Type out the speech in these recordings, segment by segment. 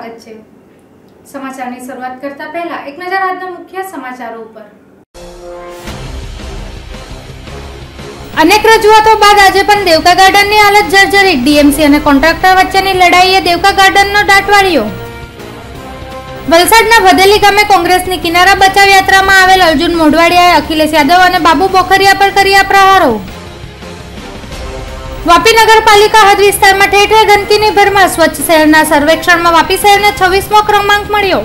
સ્વાગત છે। સમાચારની શરૂઆત કરતા પહેલા એક નજર આજના મુખ્ય સમાચારો ઉપર। અનેક રજૂઆતો બાદ આજે પણ દેવકા ગાર્ડનની હાલત જર્જરિત। ડીએમસી અને કોન્ટ્રાક્ટર વચ્ચેની લડાઈએ દેવકા ગાર્ડનનો દાટ વાળ્યો। વલસાડના ભદેલી ગામે કોંગ્રેસની કિનારા બચાવ યાત્રામાં આવેલ અર્જુન મોઢવાડિયાએ અખિલેશ યાદવ અને બાબુ બોખરિયા પર કર્યા પ્રહારો। વાપી નગરપાલિકા હદ વિસ્તારમાં ઠેર ઠેર ગંદકીની ભરમાર। સ્વચ્છ શહેરના સર્વેક્ષણમાં વાપી શહેરને 26મો ક્રમાંક મળ્યો।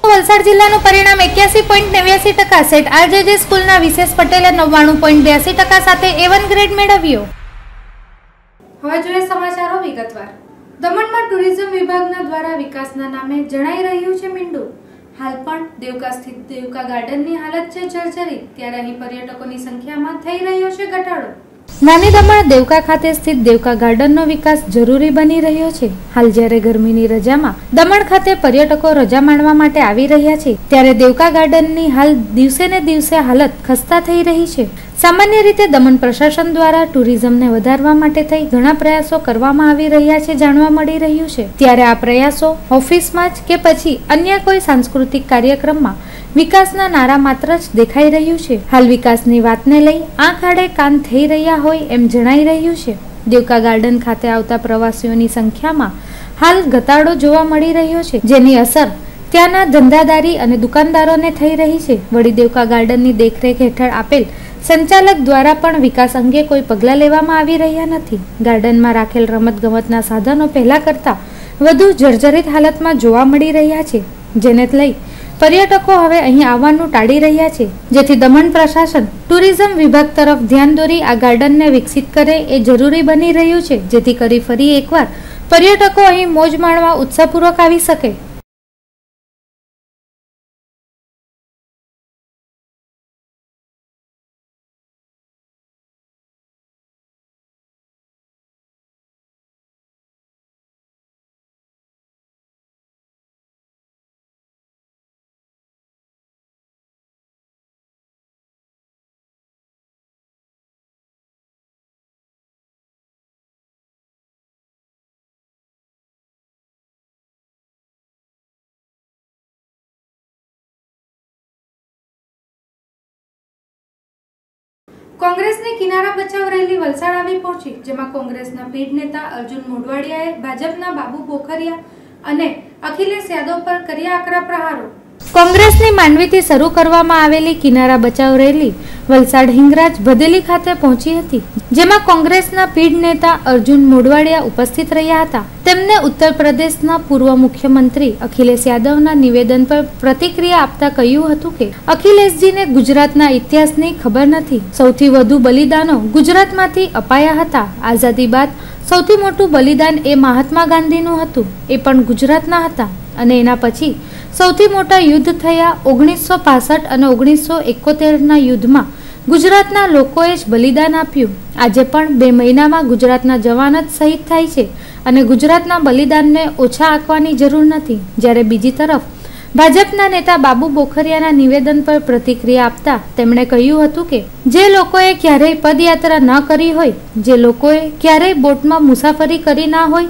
વલસાડ જિલ્લાનું પરિણામ 81.89%। સેટ આરજેજે સ્કૂલના વિશેષ પટેલે 99.82% સાથે A1 ગ્રેડ મેળવ્યો। હવે જોઈએ સમાચારો વિગતવાર। દમણમાં ટુરિઝમ વિભાગના દ્વારા વિકાસના નામે જણાઈ રહ્યું છે મીંડું। હાલ પણ દેવકા સ્થિત દેવકા ગાર્ડનની હાલત છે જર્જરિત, ત્યારે અહીં પર્યટકોની સંખ્યામાં થઈ રહ્યો છે ઘટાડો। નાની દમણ દેવકા ખાતે સ્થિત દેવકા ગાર્ડનનો વિકાસ જરૂરી બની રહ્યો છે। હાલ જ્યારે ગરમીની રજામાં દમણ ખાતે પર્યટકો રજા માણવા માટે આવી રહ્યા છે, ત્યારે દેવકા ગાર્ડનની હાલ દિવસે ને દિવસે હાલત ખસ્તા થઈ રહી છે। સામાન્ય રીતે દમણ પ્રશાસન દ્વારા ટુરિઝમને વધારવા માટે થઈ ઘણા પ્રયાસો કરવામાં આવી રહ્યા છે જાણવા મળી રહ્યું છે, ત્યારે આ પ્રયાસો ઓફિસમાં જ કે પછી અન્ય કોઈ સાંસ્કૃતિક કાર્યક્રમમાં વિકાસના નારા માત્ર જ દેખાઈ રહ્યું છે। હાલ વિકાસની વાતને લઈ આંખ આડે કાન થઈ રહ્યા હોય એમ જણાઈ રહ્યું છે। દેવકા ગાર્ડન ખાતે આવતા પ્રવાસીઓની સંખ્યામાં હાલ ઘટાડો જોવા મળી રહ્યો છે, જેની અસર ત્યાંના ધંધાદારી અને દુકાનદારોને થઈ રહી છે। વળી દેવકા ગાર્ડનની દેખરેખ હેઠળ આપેલ સંચાલક દ્વારા પણ વિકાસ અંગે કોઈ પગલાં લેવામાં આવી રહ્યા નથી। ગાર્ડનમાં રાખેલ રમતગમતના સાધનો પહેલા કરતા વધુ જર્જરિત હાલતમાં જોવા મળી રહ્યા છે, જેને લઈ પર્યટકો હવે અહીં આવવાનું ટાળી રહ્યા છે, જેથી દમણ પ્રશાસન ટુરિઝમ વિભાગ તરફ ધ્યાન દોરી આ ગાર્ડનને વિકસિત કરે એ જરૂરી બની રહ્યું છે, જેથી કરી ફરી એકવાર પર્યટકો અહીં મોજ માણવા ઉત્સાહપૂર્વક આવી શકે। કોંગ્રેસની કિનારા બચાવ રેલી વલસાડ આવી પહોંચી, જેમાં કોંગ્રેસના પીઢ નેતા અર્જુન મોઢવાડિયાએ ભાજપના બાબુ બોખરિયા અને અખિલેશ યાદવ પર કર્યા આકરા પ્રહારો। કોંગ્રેસની માંડવીથી શરૂ કરવામાં આવેલી કિનારા બચાવ રેલી વલસાડ હિંગરાજ ભદેલી ખાતે પહોંચી હતી, જેમાં કોંગ્રેસના પીઢ નેતા અર્જુન મોઢવાડિયા ઉપસ્થિત રહ્યા હતા। તેમને ઉત્તર પ્રદેશના પૂર્વ મુખ્યમંત્રી અખિલેશ યાદવના નિવેદન પર પ્રતિક્રિયા આપતા કહ્યું હતું કે અખિલેશજીને ગુજરાતના ઇતિહાસની ખબર નથી। સૌથી વધુ બલિદાનો ગુજરાતમાંથી અપાયા હતા। આઝાદી બાદ સૌથી મોટું બલિદાન એ મહાત્મા ગાંધીનું હતું, એ પણ ગુજરાતના હતા, અને એના પછી સૌથી મોટા યુદ્ધ થયા 1965 અને 1971ના યુદ્ધમાં ગુજરાતના લોકોએ જ બલિદાન આપ્યું। આજે પણ 2 મહિનામાં ગુજરાતના જવાન જ શહીદ થાય છે, અને ગુજરાતના બલિદાનને ઓછા આંકવાની જરૂર નથી। જ્યારે બીજી તરફ ભાજપના નેતા બાબુ બોખરિયાના નિવેદન પર પ્રતિક્રિયા આપતા તેમણે કહ્યું હતું કે જે લોકોએ ક્યારેય પદયાત્રા ન કરી હોય, જે લોકોએ ક્યારેય બોટમાં મુસાફરી કરી ના હોય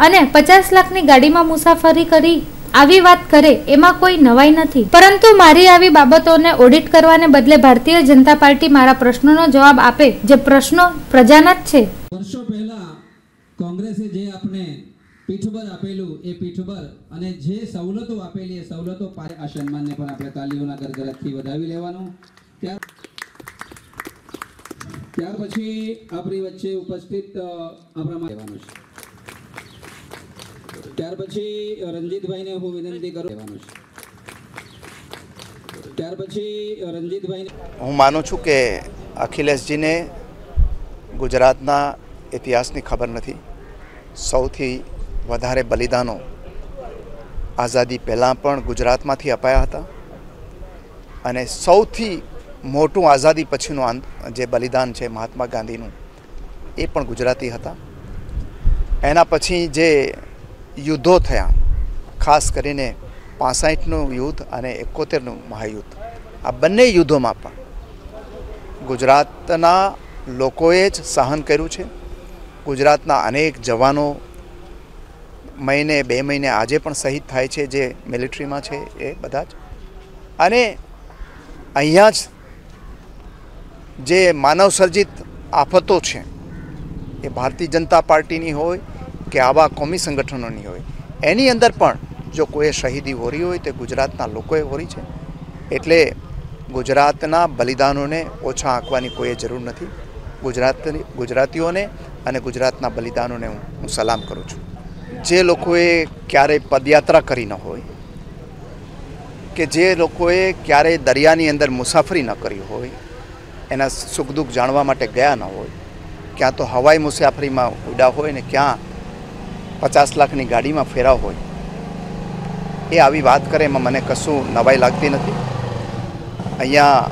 અને 50 લાખની ગાડીમાં મુસાફરી કરી આવી વાત કરે એમાં કોઈ નવાઈ નથી, પરંતુ મારી આવી બાબતોને ઓડિટ કરવાને બદલે ભારતીય જનતા પાર્ટી મારા પ્રશ્નોનો જવાબ આપે, જે પ્રશ્નો પ્રજાના જ છે। વર્ષો પહેલા કોંગ્રેસે જે આપણે પીઠબળ આપેલું એ પીઠબળ અને જે સવલતો આપેલી એ સવલતો આ સન્માનને પણ આપણે તાલીઓના ગરગરથી વધાવી લેવાનું। ત્યાર પછી આપણી વચ્ચે ઉપસ્થિત આપણા લેવાનું છે। ત્યાર પછી રંજીતભાઈને હું વિનંતી કરું લેવાનું છે। ત્યાર પછી રંજીતભાઈને હું માનું છું કે અખિલેશજીને ગુજરાતના ઇતિહાસની ખબર નથી। સૌથી વધારે બલિદાનો આઝાદી પહેલાં પણ ગુજરાતમાંથી અપાયા હતા, અને સૌથી મોટું આઝાદી પછીનું જે બલિદાન છે મહાત્મા ગાંધીનું, એ પણ ગુજરાતી હતા। એના પછી જે યુદ્ધો થયા, ખાસ કરીને 65નું યુદ્ધ અને 71નું મહાયુદ્ધ, આ બંને યુદ્ધોમાં પણ ગુજરાતના લોકોએ જ સહન કર્યું છે। ગુજરાતના અનેક જવાનો મહિને 2 મહિને આજે પણ શહીદ થાય છે જે મિલિટરીમાં છે એ બધા જ. અને અહીંયા જ જે માનવ સર્જિત આફતો છે એ ભારતીય જનતા પાર્ટીની હોય કે આવા કોમી સંગઠનોની હોય, એની અંદર પણ જો કોઈ શહીદી હોરી હોય તો ગુજરાતના લોકોએ હોરી છે. એટલે ગુજરાતના બલિદાનોને ઓછા આંકવાની કોઈ જરૂર નથી. ગુજરાતીઓને અને ગુજરાતના બલિદાનોને હું સલામ કરું છું. જે લોકોએ ક્યારેય પદયાત્રા કરી ન હોય કે જે લોકોએ ક્યારેય દરિયાની અંદર મુસાફરી ન કરી હોય, એના સુખ દુઃખ જાણવા માટે ગયા ન હોય, ક્યાં તો હવાઈ મુસાફરીમાં ઉડ્યા હોય ને ક્યાં 50 લાખની ગાડીમાં ફેરા હોય, એ આવી વાત કરે એમાં મને કશું નવાઈ લાગતી નથી. અહીંયા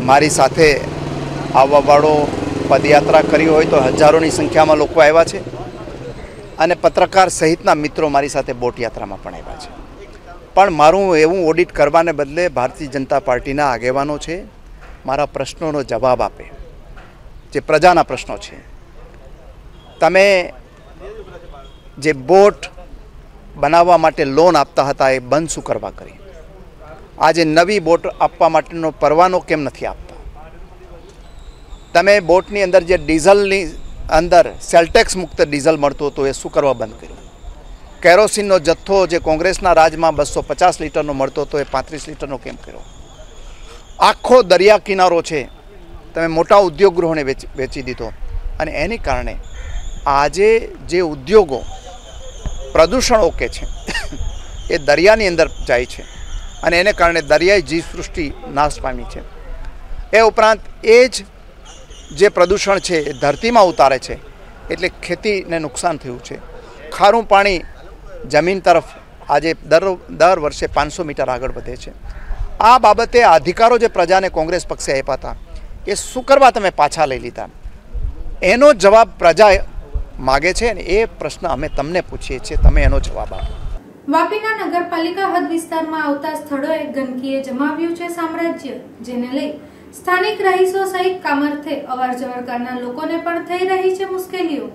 મારી સાથે આવવાવાળો પદયાત્રા કરી હોય તો હજારોની સંખ્યામાં લોકો આવ્યા છે અને પત્રકાર સહિતના મિત્રો મારી સાથે બોટ યાત્રામાં પણ આવ્યા છે. પણ મારું એવું ઓડિટ કરવાને બદલે ભારતીય જનતા પાર્ટીના આગેવાનો છે મારા પ્રશ્નોનો જવાબ આપે, જે પ્રજાના પ્રશ્નો છે. તમે જે બોટ બનાવવા માટે લોન આપતા હતા એ બંધ શું કરવા કરી? આજે નવી બોટ આપવા માટેનો પરવાનો કેમ નથી આપતા? તમે બોટની અંદર જે ડીઝલની અંદર સેલટેક્સ મુક્ત ડીઝલ મળતું હતું એ શું કરવા બંધ કર્યું? કેરોસીનનો જથ્થો જે કોંગ્રેસના રાજમાં 250 લીટરનો મળતો હતો એ 35 લીટરનો કેમ કર્યો? આખો દરિયા કિનારો છે તમે મોટા ઉદ્યોગ ગૃહોને વેચી દીધો. અને એની કારણે આજે જે ઉદ્યોગો પ્રદૂષણ ઓકે છે એ દરિયાની અંદર જાય છે અને એને કારણે દરિયાઈ જીવસૃષ્ટિ નાશ પામી છે. એ ઉપરાંત એ જ જે પ્રદૂષણ છે એ ધરતીમાં ઉતારે છે એટલે ખેતીને નુકસાન થયું છે. ખારું પાણી જમીન તરફ આજે દર વર્ષે 500 મીટર આગળ વધે છે. આ બાબતે અધિકારો જે પ્રજાને કોંગ્રેસ પક્ષે આપ્યા હતા એ શું કરવા તમે પાછા લઈ લીધા? એનો જવાબ પ્રજા માગે છે ને એ પ્રશ્ન અમે તમને પૂછીએ છીએ, તમે એનો જવાબ આપો. વાપીના નગરપાલિકા હદ વિસ્તારમાં આવતા સ્થળોએ ગંદકીએ જમાવ્યું છે સામ્રાજ્ય, જેને લઈ સ્થાનિક રહીશો સહિત કામર્થે અવરજવર કરનાર લોકોને પણ થઈ રહી છે મુશ્કેલીઓ.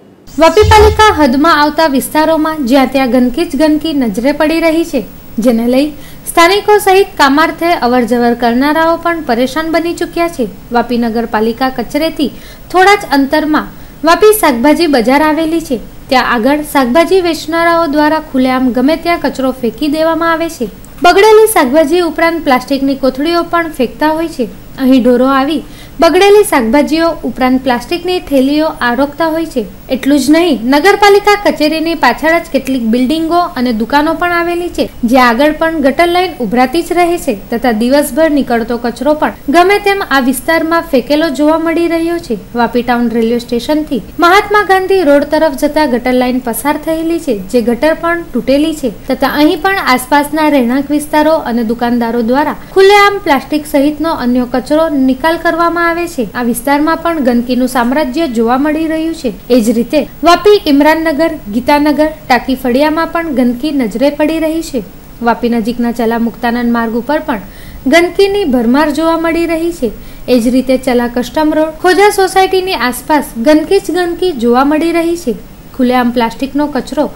વાપી પાલિકા હદમાં આવતા વિસ્તારોમાં જ્યાં ત્યાં ગંદકી જ ગંદકી નજરે પડી રહી છે, જેને લઈ સ્થાનિકો સહિત કામાર્થે અવરજવર કરનારાઓ પણ પરેશાન બની ચૂક્યા છે. વાપી નગરપાલિકા કચેરીથી થોડા જ અંતરમાં વાપી શાકભાજી બજાર આવેલી છે. ત્યાં આગળ શાકભાજી વેચનારાઓ દ્વારા ખુલ્લેઆમ ગમે ત્યાં કચરો ફેંકી દેવામાં આવે છે. બગડેલી શાકભાજી ઉપરાંત પ્લાસ્ટિકની કોથળીઓ પણ ફેંકતા હોય છે. અહીં ઢોરો આવી બગડેલી શાકભાજીઓ ઉપરાંત પ્લાસ્ટિકની થેલીઓ આરોગતા હોય છે. એટલું જ નહીં, નગરપાલિકા કચેરીની પાછળ જ કેટલીક બિલ્ડિંગો અને દુકાનો પણ આવેલી છે, જ્યાં આગળ પણ ગટર લાઈન ઉભરાતી જ રહે છે તથા દિવસભર નીકળતો કચરો પણ ગમે તેમ આ વિસ્તારમાં ફેંકેલો જોવા મળી રહ્યો છે. વાપી ટાઉન રેલવે સ્ટેશનથી મહાત્મા ગાંધી રોડ તરફ જતા ગટર લાઈન પસાર થયેલી છે, જે ગટર પણ તૂટેલી છે તથા અહીં પણ આસપાસના રહેણાંક વિસ્તારો અને દુકાનદારો દ્વારા ખુલ્લેઆમ પ્લાસ્ટિક સહિતનો અન્ય કચરો નિકાલ કરવામાં આવે છે. આ વિસ્તારમાં પણ ગંદકીનું સામ્રાજ્ય જોવા મળી રહ્યું છે. એ જ રીતે વાપી ઇમરાનનગર, ગીતાનગર, ટાંકી ફળિયામાં પણ ગંદકી નજરે પડી રહી છે. વાપી નજીકના ચલા મુક્તાનંદ માર્ગ ઉપર પણ ગંદકીની ભરમાર જોવા મળી રહી છે. એ જ રીતે ચલા કસ્ટમ રોડ, ખોજા સોસાયટીની આસપાસ ગંદકી જ ગંદકી જોવા મળી રહી છે. ખુલ્લેઆમ પ્લાસ્ટિકનો કચરો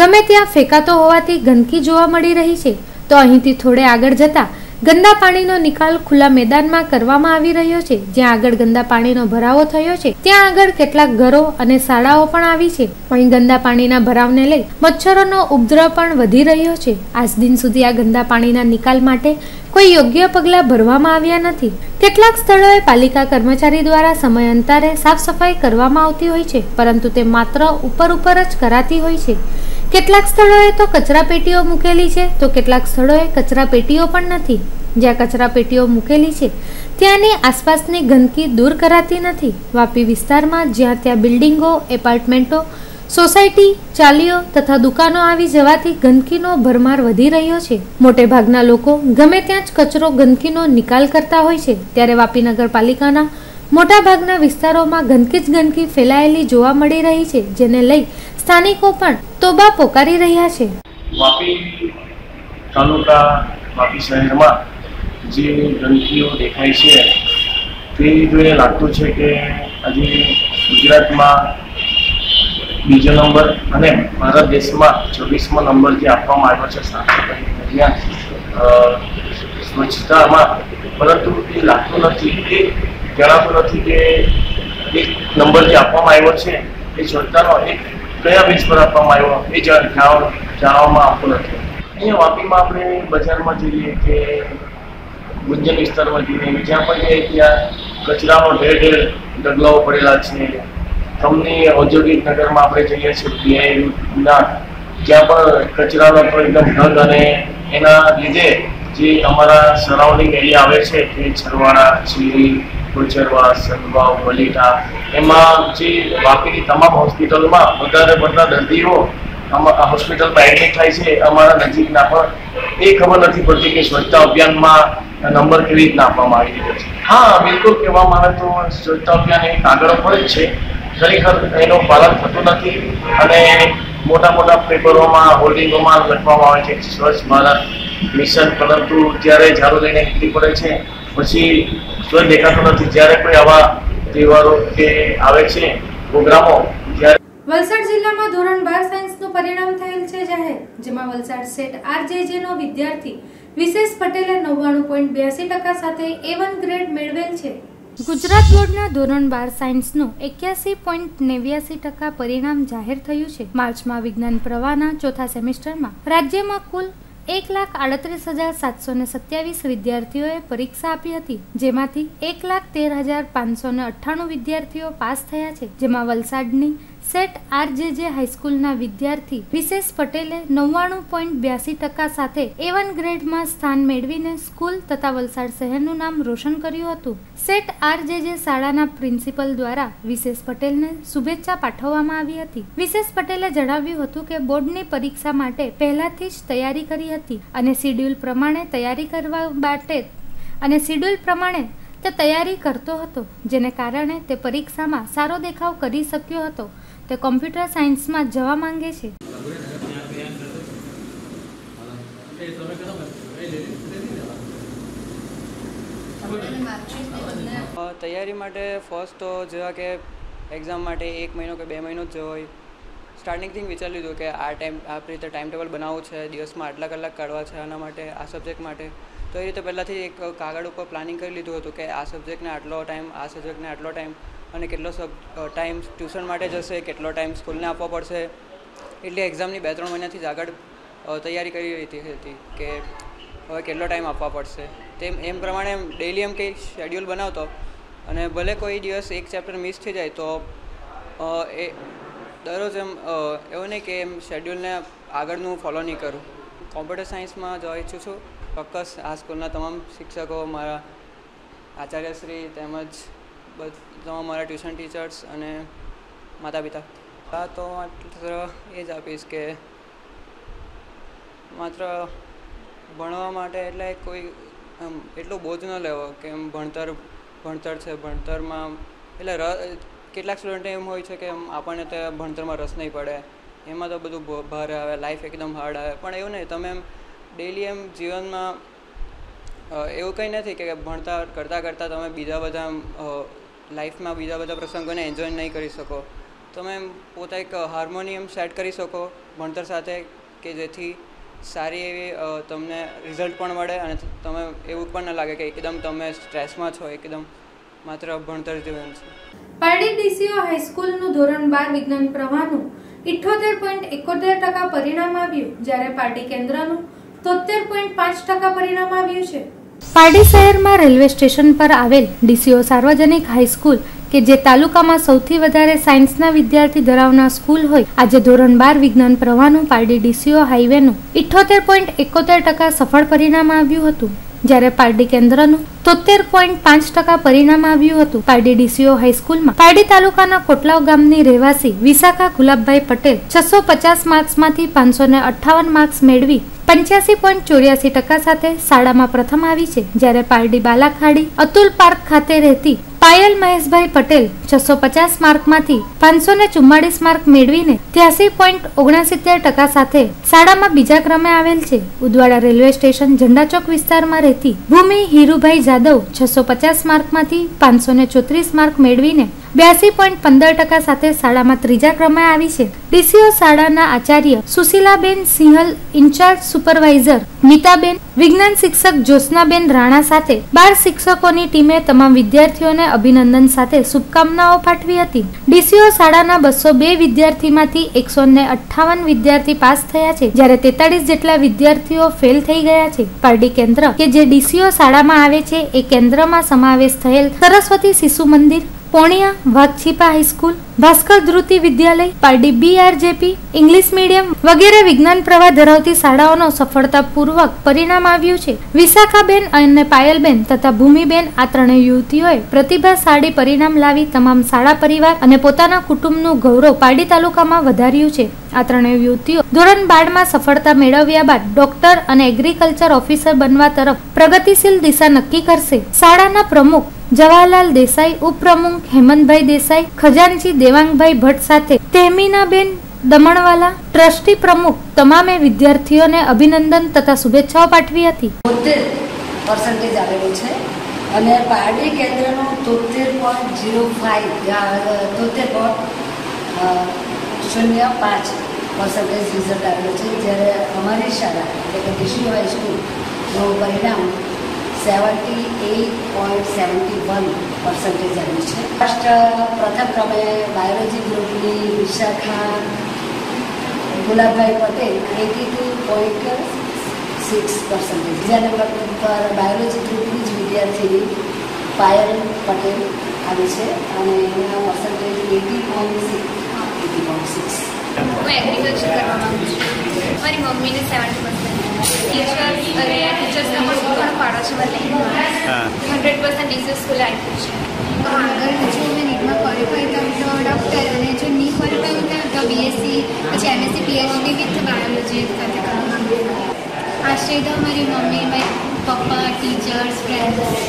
ગમે ત્યાં ફેંકાતો હોવાથી ગંદકી જોવા મળી રહી છે. તો અહીંથી થોડે આગળ જતા ગંદા પાણીનો નિકાલ ખુલ્લા મેદાનમાં કરવામાં આવી રહ્યો છે. જ્યાં આગળ ગંદા પાણીનો ભરાવો થયો છે ત્યાં આગળ કેટલાક ઘરો અને શાળાઓ પણ આવી છે. અહીં ગંદા પાણીના ભરાવને લઈ મચ્છરોનો ઉપદ્રવ પણ વધી રહ્યો છે. આજ દિન સુધી આ ગંદા પાણીના નિકાલ માટે કોઈ યોગ્ય પગલાં ભરવામાં આવ્યા નથી. કેટલાક સ્થળોએ પાલિકા કર્મચારી દ્વારા સમયાંતરે સાફ સફાઈ કરવામાં આવતી હોય છે, પરંતુ તે માત્ર ઉપર જ કરાતી હોય છે. કેટલાક સ્થળોએ તો કચરા પેટીઓ મૂકેલી છે તો કેટલાક સ્થળોએ કચરા પેટીઓ પણ નથી. જ્યાં કચરા પેટીઓ મૂકેલી છે ત્યાંની આસપાસની ગંદકી દૂર કરાતી નથી. વાપી વિસ્તારમાં જ્યાં ત્યાં બિલ્ડિંગો, એપાર્ટમેન્ટો, સોસાયટી, ચાલીઓ તથા દુકાનો આવી જવાથી ગંદકીનો ભરમાર વધી રહ્યો છે. મોટે ભાગના લોકો ગમે ત્યાં જ કચરો ગંદકીનો નિકાલ કરતા હોય છે. ત્યારે વાપી નગરપાલિકાના મોટા ભાગના વિસ્તારોમાં ગંદકી જ ગંદકી ફેલાયેલી જોવા મળી રહી છે, જેને લઈ સ્થાનિકો પણ તોબા પોકારી રહ્યા છે. વાપી તાલુકા, વાપી શહેરમાં જે ગંદકીઓ દેખાય છે તે જોઈને લાગતું છે કે આજે ગુજરાતમાં બીજો નંબર અને ભારત દેશમાં 24મો નંબર જે આપવામાં આવ્યો છે સાફ સફાઈ દરમિયાન સ્વચ્છતામાં, પરંતુ એ લાગતું નથી, એ જણાતું નથી કે એક નંબર જે આપવામાં આવ્યો છે એ સ્વચ્છતાનો એક કયા બેઝ પર આપવામાં આવ્યો એ જાણવામાં આવતું નથી. અહીંયા વાપીમાં આપણે બજારમાં જઈએ કે ગુંજન વિસ્તારમાં જઈએ, જ્યાં પણ જઈએ ત્યાં કચરાનો ઢેર ઢગલાઓ પડેલા છે. કંપની ઔદ્યોગિક નગરમાં આપણે જઈએ છીએ પીઆઈના, જ્યાં પણ કચરાનો તો એકદમ ઢગ, અને એના લીધે જે અમારા સરાઉન્ડિંગ એરિયા આવે છે કે છરવાડા, ચીરી, કોચરવા, સનવાવ, વલીટા, એમાં જે વાપીની તમામ હોસ્પિટલમાં વધારે પડતા દર્દીઓ હોસ્પિટલમાં એડમિટ થાય છે અમારા નજીકના, પણ એ ખબર નથી પડતી કે સ્વચ્છતા અભિયાનમાં નંબર કેવી રીતના આપવામાં આવી રહ્યો છે. હા, બિલકુલ કહેવામાં આવે તો સ્વચ્છતા અભિયાન એક આગળ પડે જ છે, ખરેખર એનું પાલન થતું નથી, અને મોટા પેપરોમાં, હોર્ડિંગોમાં લખવામાં આવે છે સ્વચ્છ ભારત મિશન, પરંતુ જ્યારે ઝાડુ લઈને નીકળી પડે છે પછી સ્વચ્છ દેખાતું નથી. જ્યારે કોઈ આવા તહેવારો કે આવે છે પ્રોગ્રામો, ત્યારે વલસાડ જિલ્લામાં ધોરણ 12 સાયન્સનું પરિણામ થયેલ છે જાહેર, જેમાં વલસાડ સેટ આરજેજે નો વિદ્યાર્થી વિશેષ પટેલે 99.82% સાથે A1 ગ્રેડ મેળવેલ છે. ગુજરાત બોર્ડના ધોરણ 12 સાયન્સનું 81.89% પરિણામ જાહેર થયું છે. માર્ચમાં વિજ્ઞાન પ્રવાહના ચોથા સેમેસ્ટરમાં રાજ્યમાં કુલ 1,38,727 વિદ્યાર્થીઓએ પરીક્ષા આપી હતી, જેમાંથી 1,13,598 વિદ્યાર્થીઓ પાસ થયા છે, જેમાં વલસાડની સેટ આરજેજે હાઈસ્કૂલના વિદ્યાર્થી વિશેષ પટેલે 99.82% સાથે A1 ગ્રેડમાં સ્થાન મેળવીને સ્કૂલ તથા વલસાડ શહેરનું નામ રોશન કર્યું હતું. સેટ આરજેજે શાળાના પ્રિન્સિપલ દ્વારા વિશેષ પટેલને શુભેચ્છા પાઠવવામાં આવી હતી. વિશેષ પટેલે જણાવ્યું હતું કે બોર્ડની પરીક્ષા માટે પહેલાથી જ તૈયારી કરી હતી અને શિડ્યુલ પ્રમાણે તૈયારી કરવા માટે તે તૈયારી કરતો હતો, જેને કારણે તે પરીક્ષામાં સારો દેખાવ કરી શક્યો હતો. તે કોમ્પ્યુટર સાયન્સમાં જવા માંગે છે. તૈયારી માટે ફર્સ્ટ તો જેવા કે એક્ઝામ માટે 1 મહિનો કે 2 મહિનો જ હોય, સ્ટાર્ટિંગથી વિચારી લીધું કે આ રીતે ટાઈમ ટેબલ બનાવવું છે, દિવસમાં આટલા કલાક કાઢવા છે આના માટે, આ સબ્જેક્ટ માટે. તો એ રીતે પહેલાંથી એક કાગળ ઉપર પ્લાનિંગ કરી લીધું હતું કે આ સબ્જેક્ટને આટલો ટાઈમ, આ સબ્જેક્ટને આટલો ટાઈમ, અને કેટલો ટાઈમ ટ્યુશન માટે જશે, કેટલો ટાઈમ સ્કૂલને આપવો પડશે. એટલે એક્ઝામની 2-3 મહિનાથી જ આગળ તૈયારી કરી હતી કે હવે કેટલો ટાઈમ આપવા પડશે. એમ પ્રમાણે ડેઈલી એમ કંઈ શેડ્યુલ બનાવતો, અને ભલે કોઈ દિવસ એક ચેપ્ટર મિસ થઈ જાય તો એ દરરોજ એવું નહીં કે એમ શેડ્યુલને આગળનું ફોલો નહીં કરું. કોમ્પ્યુટર સાયન્સમાં જવા ઈચ્છું છું. ચોક્કસ આ સ્કૂલના તમામ શિક્ષકો, મારા આચાર્યશ્રી તેમજ તમામ મારા ટ્યુશન ટીચર્સ અને માતા પિતા તો માત્ર એ જ આપીશ કે માત્ર ભણવા માટે એટલે કોઈ એટલો બોજ ન લેવો કે ભણતર છે, ભણતરમાં એટલે કેટલાક સ્ટુડન્ટ એમ હોય છે કે આપણને તો ભણતરમાં રસ નહીં પડે, એમાં તો બધું ભારે આવે, લાઈફ એકદમ હાર્ડ આવે. પણ એવું નહીં, તમે એમ ડેઈલી એમ જીવનમાં એવું કંઈ નથી કે ભણતા કરતાં તમે બીજા બધા લાઈફમાં બીજા બધા પ્રસંગોને એન્જોય નહીં કરી શકો. તમે પોતા એક હાર્મોનિયમ સેટ કરી શકો ભણતર સાથે, કે જેથી સારી એવી તમને રિઝલ્ટ પણ મળે અને તમે એવું પણ ન લાગે કે એકદમ તમે સ્ટ્રેસમાં છો, એકદમ માત્ર ભણતર જીવન છે. પારડી ડીસીઓ હાઈસ્કૂલનું ધોરણ 12 વિજ્ઞાન પ્રવાહનું 78.71% પરિણામ આવ્યું, જ્યારે પારડી કેન્દ્રનું 73.5% પરિણામ આવ્યું છે. પારડી શહેરમાં રેલવે સ્ટેશન પર આવેલ ડીસીઓ સાર્વજનિક હાઈસ્કૂલ કે જે તાલુકામાં સૌથી વધારે સાયન્સના વિદ્યાર્થી ધરાવનાર સ્કૂલ હોય, આજે ધોરણ 12 વિજ્ઞાન પ્રવાહનું પારડી ડીસીઓ હાઈવેનું 78.71% સફળ પરિણામ આવ્યું હતું, જ્યારે પારડી કેન્દ્રનું 73.5% પરિણામ આવ્યું હતું. પારડી ડીસીઓ હાઈસ્કૂલમાં પારડી તાલુકાના કોટલાવ ગામની રહેવાસી વિશાખા ગુલાબભાઈ પટેલ 650 માર્ક્સમાંથી 558 માર્ક્સ મેળવી 85.84% સાથે શાળામાં પ્રથમ આવી છે, જ્યારે પારડી બાલાખાડી અતુલ પાર્ક ખાતે રહેતી પાયલ મહેશભાઈ પટેલ 650 માર્કમાંથી 544 માર્ક મેળવીને 83.69% સાથે શાળામાં બીજા ક્રમે આવેલ છે. ઉદવાડા રેલવે સ્ટેશન ઝંડાચોક વિસ્તારમાં રહેતી ભૂમિ હીરુભાઈ જાદવ 650 માર્કમાંથી 534 માર્ક મેળવીને 82.15% સાથે શાળામાં ત્રીજા ક્રમે આવી છે. ડીસીઓ શાળાના આચાર્ય સુશીલાબેન સિંહલ, ઇન્ચાર્જ સુપરવાઇઝર મીતાબેન, વિજ્ઞાન શિક્ષક જ્યોત્સનાબેન રાણા સાથે 12 શિક્ષકોની ટીમે તમામ વિદ્યાર્થીઓને અભિનંદન સાથે શુભકામનાઓ પાઠવી હતી. ડીસીઓ શાળાના 202 વિદ્યાર્થીમાંથી 158 વિદ્યાર્થી પાસ થયા છે, જ્યારે 43 જેટલા વિદ્યાર્થીઓ ફેલ થઈ ગયા છે. પારડી કેન્દ્ર કે જે ડીસીઓ શાળામાં આવે છે એ કેન્દ્રમાં સમાવેશ થયેલ સરસ્વતી શિશુ મંદિર, પોણિયા વાઘછીપા હાઈસ્કૂલ, ભાસ્કર ધ્રુતિ વિદ્યાલય, પારડી BRJP ઇંગ્લિશ મીડિયમ વગેરે વિજ્ઞાન પ્રવાહ ધરાવતી શાળાઓનો સફળતાપૂર્વક પરિણામ આવ્યું છે. વિશાખાબેન અને પાયલબેન તથા ભૂમિબેન આ ત્રણેય યુવતીઓએ પ્રતિભાશાળી પરિણામ લાવી તમામ શાળા પરિવાર અને પોતાના કુટુંબનું ગૌરવ પારડી તાલુકામાં વધાર્યું છે. આ ત્રણેય યુવતીઓ ધોરણ 12માં સફળતા મેળવ્યા બાદ ડોક્ટર અને એગ્રીકલ્ચર ઓફિસર બનવા તરફ પ્રગતિશીલ દિશા નક્કી કરશે. શાળાના પ્રમુખ જવાહરલાલ દેસાઈ, ઉપપ્રમુખ હેમંતભાઈ દેસાઈ, ખજાનચી દેવાંગભાઈ ભટ્ટ સાથે તહેમીનાબેન દમણવાલા, ટ્રસ્ટી પ્રમુખ તમામે વિદ્યાર્થીઓને અભિનંદન તથા શુભેચ્છાઓ પાઠવી હતી. 73% આવેલું છે અને પારડી કેન્દ્રનું 73.05% રિઝલ્ટ આવેલું છે, જ્યારે અમારી શાળા એટલે કે ડીસીઓ હાઈસ્કૂલનું પરિણામ 78.71% આવ્યું છે. ફર્સ્ટ પ્રથમ ક્રમે બાયોલોજી ગ્રુપની વિશાખા ગુલાબભાઈ પટેલ 82.6%. બીજા નંબર પર બાયોલોજી ગ્રુપની જ વિદ્યાર્થીની પાયલ પટેલ આવી છે અને એના પર્સન્ટેજ 80.6. હું એગ્રીકલ્ચર કરવા માગું છું. મારી મમ્મીને 70%. ટીચર્સના પણ ઘણો ફાળો છે મને. 100% ડીસી સ્કૂલ આપ્યું છે. આગળ જો મેં નીટમાં ક્વોલિફાય થયું તો ડૉક્ટર, અને જો નહીં ક્વોલિફાય થયું તો બીએસસી, પછી MSc PhD વિથ બાયોલોજી સાથે કરવા માંગુ છું. આશ્રય તો મારી મમ્મી, મારી પપ્પા, ટીચર્સ, ફ્રેન્ડ્સ.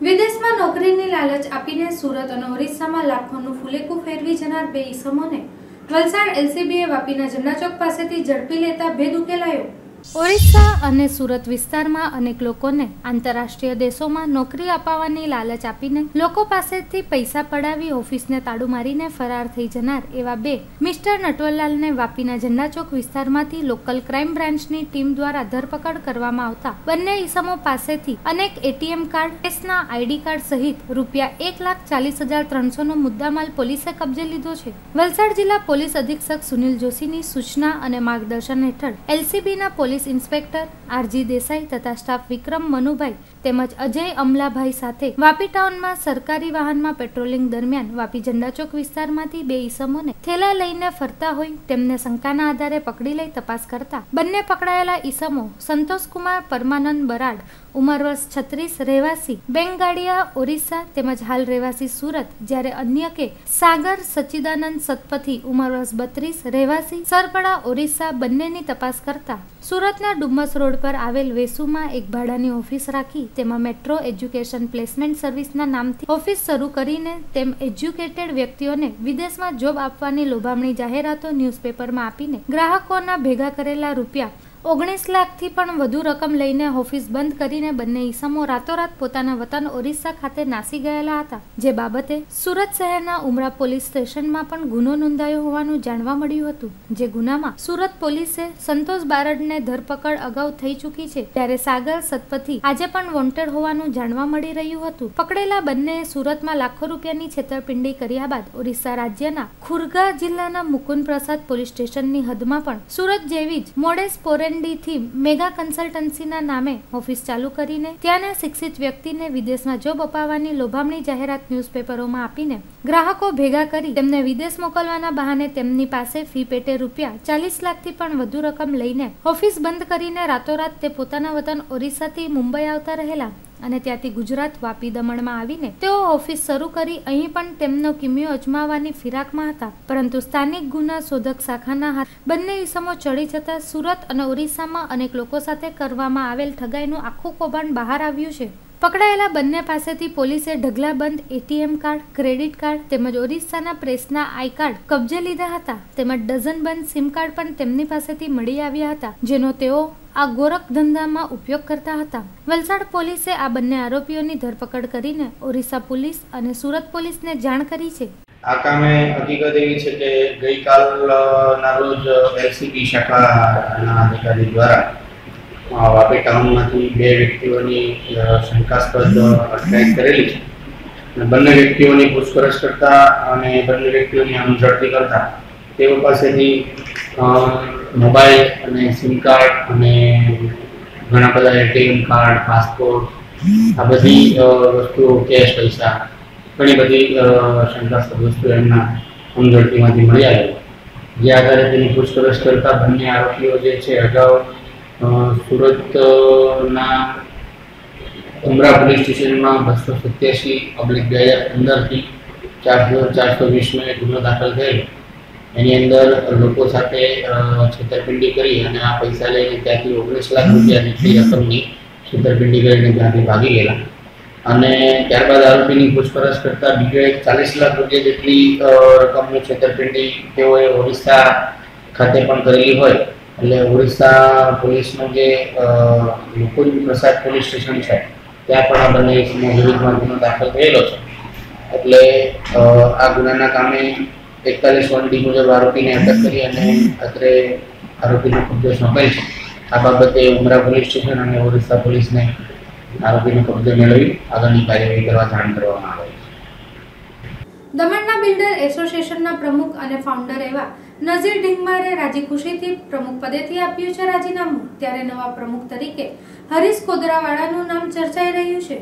વિદેશમાં નોકરીની લાલચ આપીને સુરત અને ઓરિસ્સામાં લાખોનું ફુલેકું ફેરવી જનાર બે ઈસમોને વલસાડ LCBએ વાપીના ઝંડા ચોક પાસેથી ઝડપી લેતા ભેદ ઉકેલાયો. ઓરિસ્સા અને સુરત વિસ્તારમાં અનેક લોકોને આંતરરાષ્ટ્રીય દેશોમાં નોકરી અપાવવાની લાલચ આપીને લોકો પાસેથી પૈસા પડાવી ઓફિસને તાળું મારીને ફરાર થઈ જનાર એવા બે મિસ્ટર નટવરલાલને વાપીના ઝંડા ચોક વિસ્તારમાંથી લોકલ ક્રાઇમ બ્રાન્ચની ટીમ દ્વારા ધરપકડ કરવામાં આવતા બંને ઈસમો પાસેથી અનેક ATM કાર્ડ, કેસના ID કાર્ડ સહિત ₹1,40,300નો મુદ્દામાલ પોલીસે કબજે લીધો છે. વલસાડ જિલ્લા પોલીસ અધિક્ષક સુનિલ જોશીની સૂચના અને માર્ગદર્શન હેઠળ LCBના પોલીસ ઇન્સ્પેક્ટર RG દેસાઈ તથા સ્ટાફ વિક્રમ મનુભાઈ તેમજ અજય અમલાભાઈ સાથે વાપી ટાઉનમાં સરકારી વાહનમાં પેટ્રોલિંગ દરમિયાન વાપી ઝંડા ચોક વિસ્તારમાંથી બે ઈસમોને થેલા લઈને ફરતા હોય તેમને શંકાના આધારે પકડી લઈ તપાસ કરતા બંને પકડાયેલા ઈસમો સંતોષકુમાર પરમાનંદ બરાડ, ઉંમર વર્ષ 36, રહેવાસી બેંગાડિયા ઓરિસ્સા તેમજ હાલ રહેવાસી સુરત, જ્યારે અન્ય કે સાગર સચ્ચિદાનંદ સતપથી, ઉંમર વર્ષ 32, રહેવાસી સરપડા ઓરિસ્સા બંનેની તપાસ કરતા સુરતના ડુમ્મસ રોડ પર આવેલ વેસુમાં એક ભાડાની ઓફિસ રાખી તેમાં મેટ્રો એજ્યુકેશન પ્લેસમેન્ટ સર્વિસના નામથી ઓફિસ શરૂ કરીને તેમ એજ્યુકેટેડ વ્યક્તિઓને વિદેશમાં જોબ આપવાની લોભામણી જાહેરાતો ન્યૂઝપેપરમાં આપીને ગ્રાહકોના ભેગા કરેલા રૂપિયા 19 લાખથી પણ વધુ રકમ લઈને ઓફિસ બંધ કરીને બંને ઈસમો રાતોરાત પોતાના વતન ઓરિસ્સા ખાતે નાસી ગયેલા હતા. જે બાબતે સુરત શહેરના ઉમરા પોલીસ સ્ટેશનમાં પણ ગુનો નોંધાયો હોવાનું જાણવા મળ્યું હતું. જે ગુનામાં સુરત પોલીસે સંતોષ બારડને ધરપકડ અગાઉ થઈ ચૂકી છે, ત્યારે સાગર સતપથી આજે પણ વોન્ટેડ હોવાનું જાણવા મળી રહ્યું હતું. પકડેલા બંનેએ સુરતમાં લાખો રૂપિયાની છેતરપિંડી કર્યા બાદ ઓરિસ્સા રાજ્યના ખુરગા જિલ્લાના મુકુંદ પ્રસાદ પોલીસ સ્ટેશનની હદમાં પણ સુરત જેવી જ મોડેસ થી મેગા કન્સલ્ટન્સીના નામે ઓફિસ ચાલુ કરીને ત્યાંના શિક્ષિત વ્યક્તિને વિદેશમાં જોબ અપાવવાની લોભામણી જાહેરાત ન્યૂઝપેપરોમાં આપીને ગ્રાહકો ભેગા કરી તેમને વિદેશ મોકલવાના બહાને તેમની પાસે ફી પેટે ₹40 લાખથી પણ વધુ રકમ લઈને ઓફિસ બંધ કરીને રાતોરાત તે પોતાના વતન ઓરિસ્સાથી મુંબઈ આવતા રહેલા અને ત્યાંથી ગુજરાત વાપી દમણમાં આવીને તેઓ ઓફિસ શરૂ કરી અહીં પણ તેમનો કિમિયો અજમાવવાની ફિરાકમાં હતા. પરંતુ સ્થાનિક ગુના શોધક શાખાના હાથ બંને ઈસમો ચડી જતા સુરત અને ઓરિસ્સામાં અનેક લોકો સાથે કરવામાં આવેલ ઠગાઈનું આખું કૌભાંડ બહાર આવ્યું છે. પકડાયેલા બંને પાસેથી પોલીસે ઢગલાબંધ એટીએમ કાર્ડ, ક્રેડિટ કાર્ડ તેમજ ઓરિસ્સાના પ્રેસના આઈ કાર્ડ કબજે લીધા હતા. તેમજ ડઝનબંધ સિમ કાર્ડ પણ તેમની પાસેથી મળી આવ્યા હતા, જેનો તેઓ આ ગોરખ ધંધામાં ઉપયોગ કરતા હતા. વલસાડ પોલીસે આ બંને આરોપીઓની ધરપકડ કરીને ઓરિસ્સા પોલીસ અને સુરત પોલીસને જાણ કરી છે. આ કામે હકીકત એવી છે કે ગઈકાલના રોજ એલસીબી શાખાના અધિકારી દ્વારા વાપી ટાઉનમાંથી 2 વ્યક્તિઓની શંકાસ્પદ અટકાયત કરેલી છે. બંને વ્યક્તિઓની પૂછપરછ કરતા અને બંને વ્યક્તિઓની સમજણતી કરતા તેઓ પાસેથી મોબાઈલ અને સિમ કાર્ડ અને ઘણા બધા એટીએમ કાર્ડ, પાસપોર્ટ, આ બધી વસ્તુઓ, કેશ પૈસા, ઘણી બધી શંકાસ્પદ વસ્તુઓ એમના સમજણતીમાંથી મળી આવેલી. જે આધારે તેની પૂછપરછ કરતા બંને આરોપીઓ જે છે અગાઉ સુરતના ઉમરા પોલીસ સ્ટેશનમાં 287/2015થી 4420 ગુનો દાખલ થયેલો. એની અંદર લોકો સાથે છેતરપિંડી કરી અને આ પૈસા લઈને ત્યાંથી 19 લાખ રૂપિયા જેટલી રકમની છેતરપિંડી કરીને ત્યાંથી ભાગી ગયેલા. અને ત્યારબાદ આરોપીની પૂછપરછ કરતા બીજો એક 40 લાખ રૂપિયા જેટલી રકમની છેતરપિંડી તેઓએ ઓરિસ્સા ખાતે પણ કરેલી હોય. એટલે ઓરિસ્સા પોલીસનું જે મુકુંદ પ્રસાદ પોલીસ સ્ટેશન છે ત્યાં પણ આ બંને વિરુદ્ધમાં ગુનો દાખલ થયેલો છે. એટલે આ ગુનાના કામે 41(1) મુજબ આરોપીને અટક કરી અને અત્રે આરોપીનો કબજો સોંપેલ છે. આ બાબતે ઉમરા પોલીસ સ્ટેશન અને ઓરિસ્સા પોલીસને આરોપીનો કબજો મેળવી આગળની કાર્યવાહી કરવા જાણ કરવામાં આવે છે. દમણના બિલ્ડર એસોસિએશનના પ્રમુખ અને ફાઉન્ડર એવા નઝીર ઢીંગમારે રાજી ખુશીથી પ્રમુખ પદેથી આપ્યું છે રાજીનામું. ત્યારે નવા પ્રમુખ તરીકે હરીશ કોદરાવાળાનું નામ ચર્ચાઈ રહ્યું છે.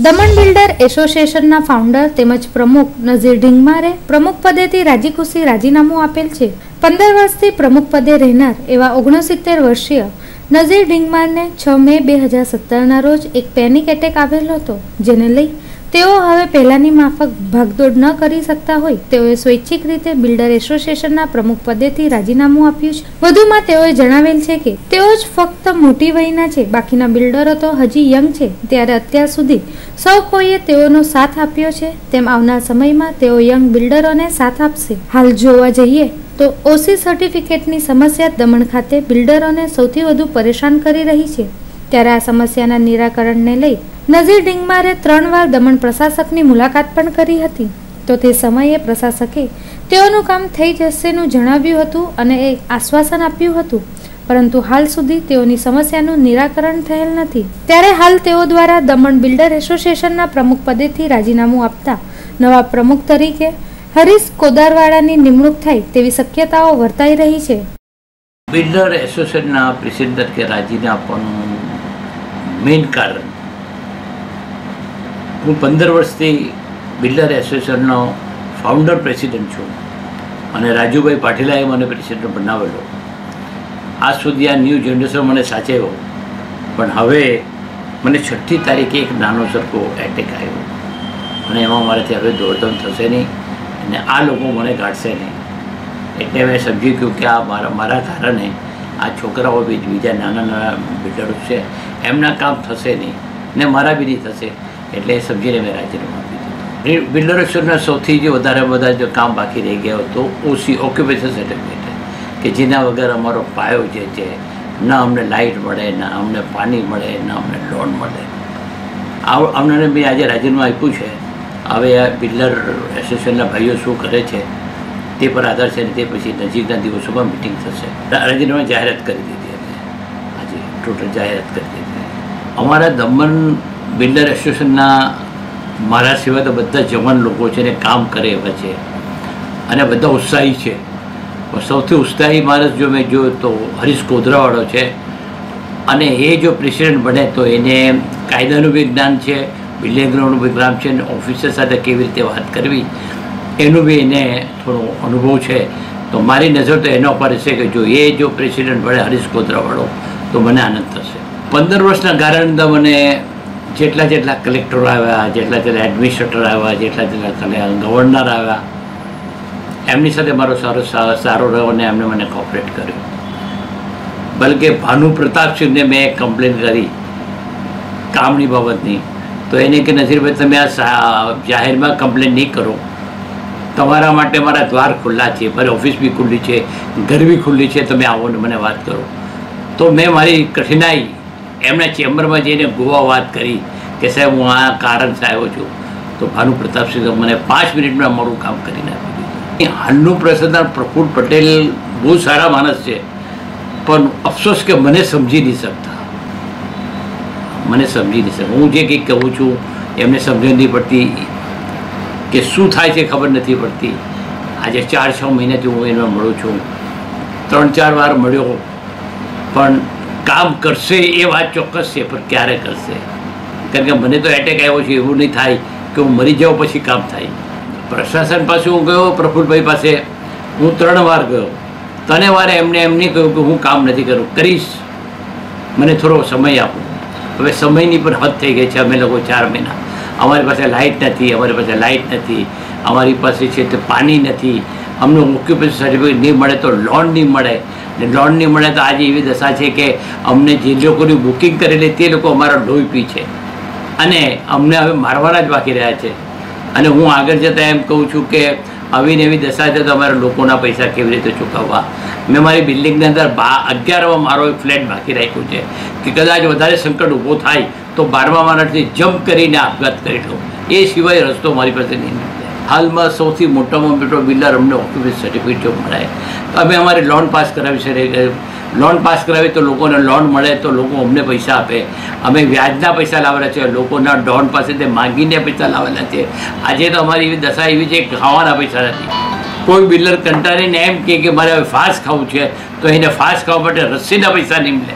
દમણ બિલ્ડર એસોસિએશનના ફાઉન્ડર તેમજ પ્રમુખ નઝીર ઢીંગમારે પ્રમુખ પદેથી રાજી ખુશી રાજીનામું આપેલ છે. 15 વર્ષથી પ્રમુખ પદે રહેનાર એવા 69 વર્ષીય નઝીર ઢીંગમારને 6 મે 2017ના રોજ એક પેનિક એટેક આવેલો હતો, જેને લઈ તેઓ હવે પહેલાની માફક ભાગદોડ ન કરી શકતા હોય તેઓએ સ્વૈચ્છિક રીતે બિલ્ડર એસોસિએશનના પ્રમુખ પદેથી રાજીનામું આપ્યું છે. વધુમાં તેઓએ જણાવેલ છે કે તેઓ જ ફક્ત મોટી વયના છે, બાકીના બિલ્ડરો તો હજી યંગ છે. ત્યારે અત્યાર સુધી સૌ કોઈએ તેઓનો સાથ આપ્યો છે, તેમ આવનાર સમયમાં તેઓ યંગ બિલ્ડરોને સાથ આપશે. હાલ જોવા જઈએ તો ઓસી સર્ટિફિકેટની સમસ્યા દમણ ખાતે બિલ્ડરોને સૌથી વધુ પરેશાન કરી રહી છે. ત્યારે આ સમસ્યાના નિરાકરણને લઈ નઝીર ઢીંગમારે 3 વાર દમણ પ્રશાસકની મુલાકાત પણ કરી હતી. તો તે સમયે પ્રશાસકે તેઓનું કામ થઈ જશેનું જણાવ્યું હતું અને એક આશ્વાસન આપ્યું હતું, પરંતુ હાલ સુધી તેઓની સમસ્યાનું નિરાકરણ થયેલ નથી. ત્યારે હાલ તેઓ દ્વારા દમણ બિલ્ડર એસોસિએશનના પ્રમુખ પદેથી રાજીનામું આપતા નવા પ્રમુખ તરીકે હરીશ કોદરાવાળાની નિમણૂક થાય તેવી શક્યતાઓ વર્તાઈ રહી છે. બિલ્ડર એસોસિએશનના પ્રેસિડેન્ટ તરીકે રાજીનામું આપવાનું મેઇન કારણ, હું 15 વર્ષથી બિલ્ડર એસોસિએશનનો ફાઉન્ડર પ્રેસિડેન્ટ છું અને રાજુભાઈ પાટીલાએ મને પ્રેસિડેન્ટ બનાવેલો. આજ સુધી આ ન્યૂ જનરેશન મને સાચવ્યો, પણ હવે મને 6મી તારીખે એક નાનો સરખો એટેક આવ્યો અને એમાં મારાથી હવે દોડધામ થશે નહીં અને આ લોકો મને ગાંઠશે નહીં. એટલે મેં સમજી ગયું કે આ મારા કારણે આ છોકરાઓ બીજા નાના બિલ્ડરો છે એમના કામ થશે નહીં ને મારા બી નહીં થશે. એટલે એ સમજીને મેં રાજીનામું આપી દીધું. બિલ્ડર એસોસિએશનના સૌથી જે વધારે જો કામ બાકી રહી ગયો હતો ઓસી ઓક્યુપેશન સર્ટિફિકેટ, કે જેના વગર અમારો પાયો જે છે, ના અમને લાઇટ મળે, ના અમને પાણી મળે, ના અમને લોન મળે. અમને મેં આજે રાજીનામું આપ્યું છે. હવે આ બિલ્ડર એસોસિએશનના ભાઈઓ શું કરે છે તે પર આધાર છે ને તે પછી નજીકના દિવસોમાં મિટિંગ થશે. રાજીનામા જાહેરાત કરી દીધી અમે આજે ટોટલ જાહેરાત કરી દીધી. અમારા દમણ બિલ્ડર એસોસિએશનના મારા સિવાય તો બધા જવાન લોકો છે ને કામ કરે એવા છે અને બધા ઉત્સાહી છે. સૌથી ઉત્સાહી માણસ જો મેં જોયો તો હરીશ કોદરાવાળો છે અને એ જો પ્રેસિડેન્ટ બને તો એને કાયદાનું બી જ્ઞાન છે, બિલ્ડિંગનું બી જ્ઞાન છે અને ઓફિસર સાથે કેવી રીતે વાત કરવી એનું બી એને થોડો અનુભવ છે. તો મારી નજર તો એના પર છે કે જો એ જો પ્રેસિડેન્ટ બને હરીશ કોદરાવાળો તો મને આનંદ થશે. 15 વર્ષના કારણે મને જેટલા કલેક્ટરો આવ્યા, જેટલા એડમિનિસ્ટ્રેટર આવ્યા, જેટલા ગવર્નર આવ્યા, એમની સાથે મારો સારો રહ્યો અને એમને મને કોઓપરેટ કર્યું. બલકે ભાનુ પ્રતાપસિંહને મેં કમ્પ્લેન કરી કામની બાબતની, તો એને કે નસીરભાઈ તમે આ જાહેરમાં કમ્પ્લેન નહીં કરો, તમારા માટે મારા દ્વાર ખુલ્લા છે, મારી ઓફિસ બી ખુલ્લી છે, ઘર બી ખુલ્લી છે, તમે આવો ને મને વાત કરો. તો મેં મારી કઠિનાઈ એમના ચેમ્બરમાં જઈને ગોવા વાત કરી કે સાહેબ હું આ કારણથી આવ્યો છું. તો ભાનુ પ્રતાપસિંહ મને 5 મિનિટમાં મારું કામ કરી નાખ્યું. હાલનું પ્રસિદ્ધ પ્રફુલ્લ પટેલ બહુ સારા માણસ છે, પણ અફસોસ કે મને સમજી નહીં શકતા. હું જે કંઈક કહું છું એમને સમજણ નહીં પડતી કે શું થાય છે ખબર નથી પડતી. આજે 4-6 મહિનાથી હું એને મળું છું, 3-4 વાર મળ્યો, પણ કામ કરશે એ વાત ચોક્કસ છે, પણ ક્યારે કરશે? કારણ કે મને તો એટેક આવ્યો છે, એવું નહીં થાય કે હું મરી જાઉં પછી કામ થાય. પ્રશાસન પાસે હું ગયો, પ્રફુલ્લભાઈ પાસે હું 3 વાર ગયો. 3 વાર એમને એમ નહીં કહ્યું કે હું કામ નથી કરું, કરીશ, મને થોડો સમય આપો. હવે સમયની પણ હદ થઈ ગઈ છે. અમે લોકો 4 મહિના, અમારી પાસે લાઇટ નથી, અમારી પાસે છે તે પાણી નથી, અમને ઓક્યુપેશન સર્ટિફિકેટ નહીં મળે તો લોન નહીં મળે, ને લોન નહીં મળે તો આજે એવી દશા છે કે અમને જે લોકોની બુકિંગ કરેલી તે લોકો અમારા લોહી પી છે અને અમને હવે મારવાના જ બાકી રહ્યા છે. અને હું આગળ જતાં એમ કહું છું કે આવી ને એવી દશા છે તો અમારા લોકોના પૈસા કેવી રીતે ચૂકવવા. મેં મારી બિલ્ડિંગની અંદર 11માં મારો એક ફ્લેટ બાકી રાખ્યું છે કે કદાચ વધારે સંકટ ઊભો થાય તો 12મા માળેથી જમ્પ કરીને આપઘાત કરી લઉં, એ સિવાય રસ્તો મારી પાસે નહીં મળે. હાલમાં સૌથી મોટામાં મોટો બિલ્ડર અમને ઓક્યુપેશન સર્ટિફિકેટ જો મળે તો અમે અમારી લોન પાસ કરાવી છે. લોન પાસ કરાવી તો લોકોને લોન મળે તો લોકો અમને પૈસા આપે. અમે વ્યાજના પૈસા લાવેલા છે, લોકોના ડોન પાસેથી માંગીને પૈસા લાવેલા છે. આજે તો અમારી એવી દશા એવી છે કે ખાવાના પૈસા નથી. કોઈ બિલ્ડર કંટાળીને એમ કે મારે હવે ફાસ ખાવું છે તો એને ફાસ ખાવા માટે રસીના પૈસા નહીં મળે.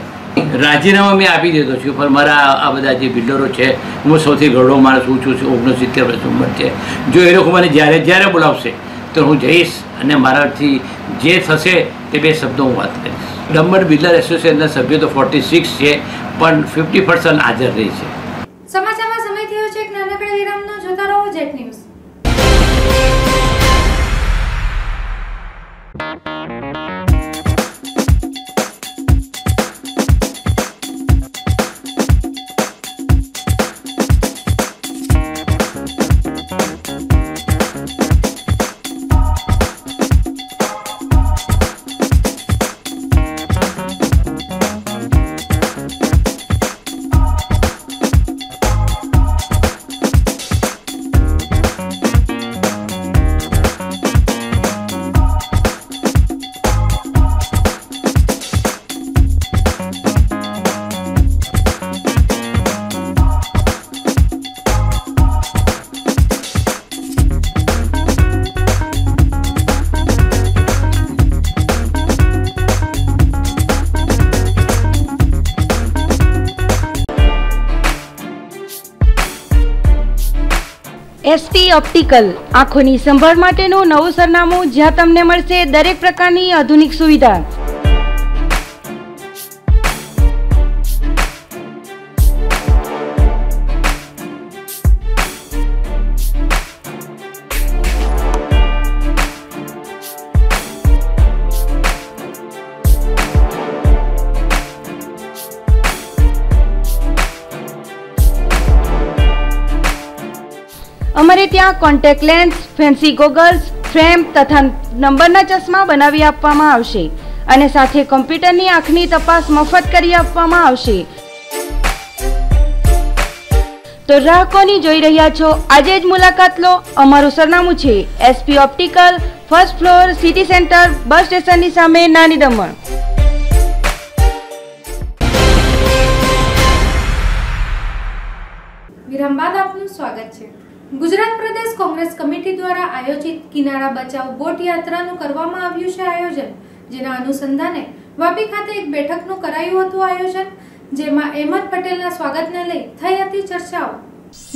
રાજીનામા મેં આપી દીધો છું, પણ મારા આ બધા જે બિલ્ડરો છે, હું સૌથી ગરડો માણસ હું છું, 69 વર્ષ ઉંમર છે. જો એ લોકો મને જ્યારે બોલાવશે તો હું જઈશ અને મારાથી જે થશે તે 2 શબ્દો હું વાત કરીશ. દમણ બિલ્ડર એસોસિએશનના સભ્યો તો 46 છે, પણ 50% હાજર રહી છે. સમાચારમાં સમય થયો છે એક નાનકડા વિરામનો. જોતા રહો જેટ ન્યૂઝ. એસપી ઓપ્ટિકલ આંખોની સંભાળ માટેનું નવું સરનામું, જ્યાં તમને મળશે દરેક પ્રકારની આધુનિક સુવિધા. અમારે ત્યાં contact lens, fancy goggles, frame તથા નંબરના ચશ્મા બનાવી આપવામાં આવશે અને સાથે કોમ્પ્યુટરની આંખની તપાસ મફત કરી આપવામાં આવશે. તો ગ્રાહકોની જોઈ રહ્યા છો, આજે જ મુલાકાત લો. અમારું સરનામું છે SP optical, 1st floor, city centre, bus સ્ટેશનની સામે, નાની દમણ. વિરામ બાદ આપનું સ્વાગત છે. ગુજરાત પ્રદેશ કોંગ્રેસ કમિટી દ્વારા આયોજિત કિનારા બચાવ બોટ યાત્રાનું કરવામાં આવ્યું છે આયોજન, જેના અનુસંધાને વાપી ખાતે એક બેઠકનું કરાયું હતું આયોજન, જેમાં અહેમદ પટેલના સ્વાગતને લઈ થઈ હતી ચર્ચાઓ.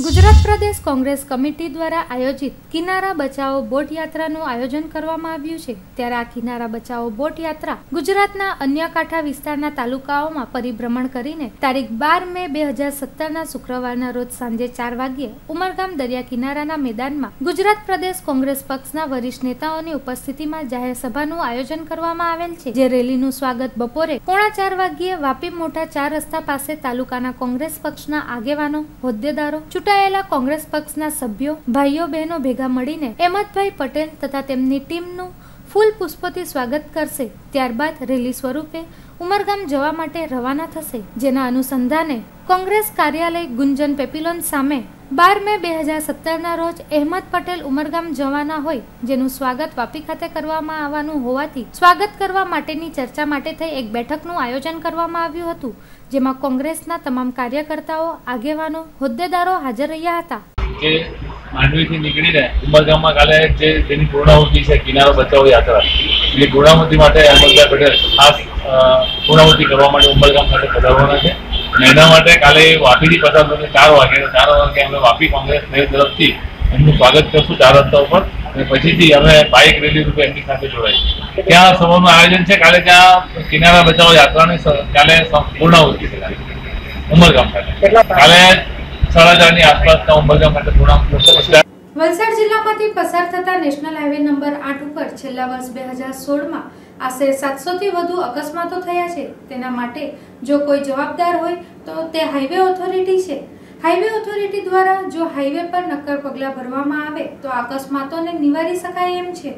ગુજરાત પ્રદેશ કોંગ્રેસ કમિટી દ્વારા આયોજિત કિનારા બચાવો બોટ યાત્રાનું આયોજન કરવામાં આવ્યું છે. ત્યારે આ કિનારા બચાવો બોટ યાત્રા ગુજરાતના અન્ય કાંઠા વિસ્તારના તાલુકાઓમાં પરિભ્રમણ કરીને તારીખ 12 મે 2017ના શુક્રવારના રોજ સાંજે 4 વાગ્યે ઉમરગામ દરિયા કિનારાના મેદાનમાં ગુજરાત પ્રદેશ કોંગ્રેસ પક્ષના વરિષ્ઠ નેતાઓની ઉપસ્થિતિમાં જાહેર સભાનું આયોજન કરવામાં આવેલ છે. જે રેલીનું સ્વાગત બપોરે 3:45 વાગ્યે વાપી મોટા 4 રસ્તા પાસે તાલુકાના કોંગ્રેસ પક્ષના આગેવાનો, હોદ્દેદારો, ચૂંટાયેલા કોંગ્રેસ પક્ષના સભ્યો ભાઈઓ બહેનો ભેગા મળીને અહેમદભાઈ પટેલ તથા તેમની ટીમનું ફૂલ પુષ્પોથી સ્વાગત કરશે। ત્યારબાદ રેલી સ્વરૂપે ઉમરગામ જવા માટે રવાના થશે, જેના અનુસંધાને કોંગ્રેસ કાર્યાલય ગુંજન પેપિલોન સામે 12 મે 2017ના રોજ અહેમદ પટેલ ઉમરગામ જવાના હોય, જેનું સ્વાગત વાપી ખાતે કરવામાં આવવાનું હોવાથી સ્વાગત કરવા માટેની ચર્ચા માટે થઈ એક બેઠકનું આયોજન કરવામાં આવ્યું હતું, જેમાં કોંગ્રેસના તમામ કાર્યકર્તાઓ, આગેવાનો, હોદ્દેદારો હાજર રહ્યા હતા। કે માંડવીથી નીકળીને ઉમરગામમાં કાલે જેની પૂર્ણાહુતિ છે કિનારો બચાવો યાત્રા, એટલે પૂર્ણાહુતિ માટે અહેમદભાઈ પટેલ ખાસ પૂર્ણાહુતિ કરવા માટે ઉમરગામ ખાતે પધારવાના છે અને એના માટે કાલે વાપીથી પસાર થશે 4 વાગે। 4 વાગે અમે વાપી કોંગ્રેસ શહેર તરફથી એમનું સ્વાગત કરશું 4 રસ્તા ઉપર અને પછીથી અમે બાઇક રેલી રૂપે એમની સાથે જોડાઈશું। ત્યાં સભાનું આયોજન છે કાલે, ત્યાં કિનારા બચાવો યાત્રાની કાલે પૂર્ણાહુતિ છે ઉમરગામ ખાતે કાલે 4:30 ની આસપાસના ઉમરગામ ખાતે પૂર્ણાહુતિ। વલસાડ જિલ્લામાંથી પસાર થતા નેશનલ હાઈવે નંબર 8 ઉપર છેલ્લા વર્ષ 2016માં આશરે 700 થી વધુ અકસ્માતો થયા છે। તેના માટે જો કોઈ જવાબદાર હોય તો તે હાઈવે ઓથોરિટી છે। હાઈવે ઓથોરિટી દ્વારા જો હાઈવે પર નક્કર પગલાં ભરવામાં આવે તો અકસ્માતોને નિવારી શકાય એમ છે।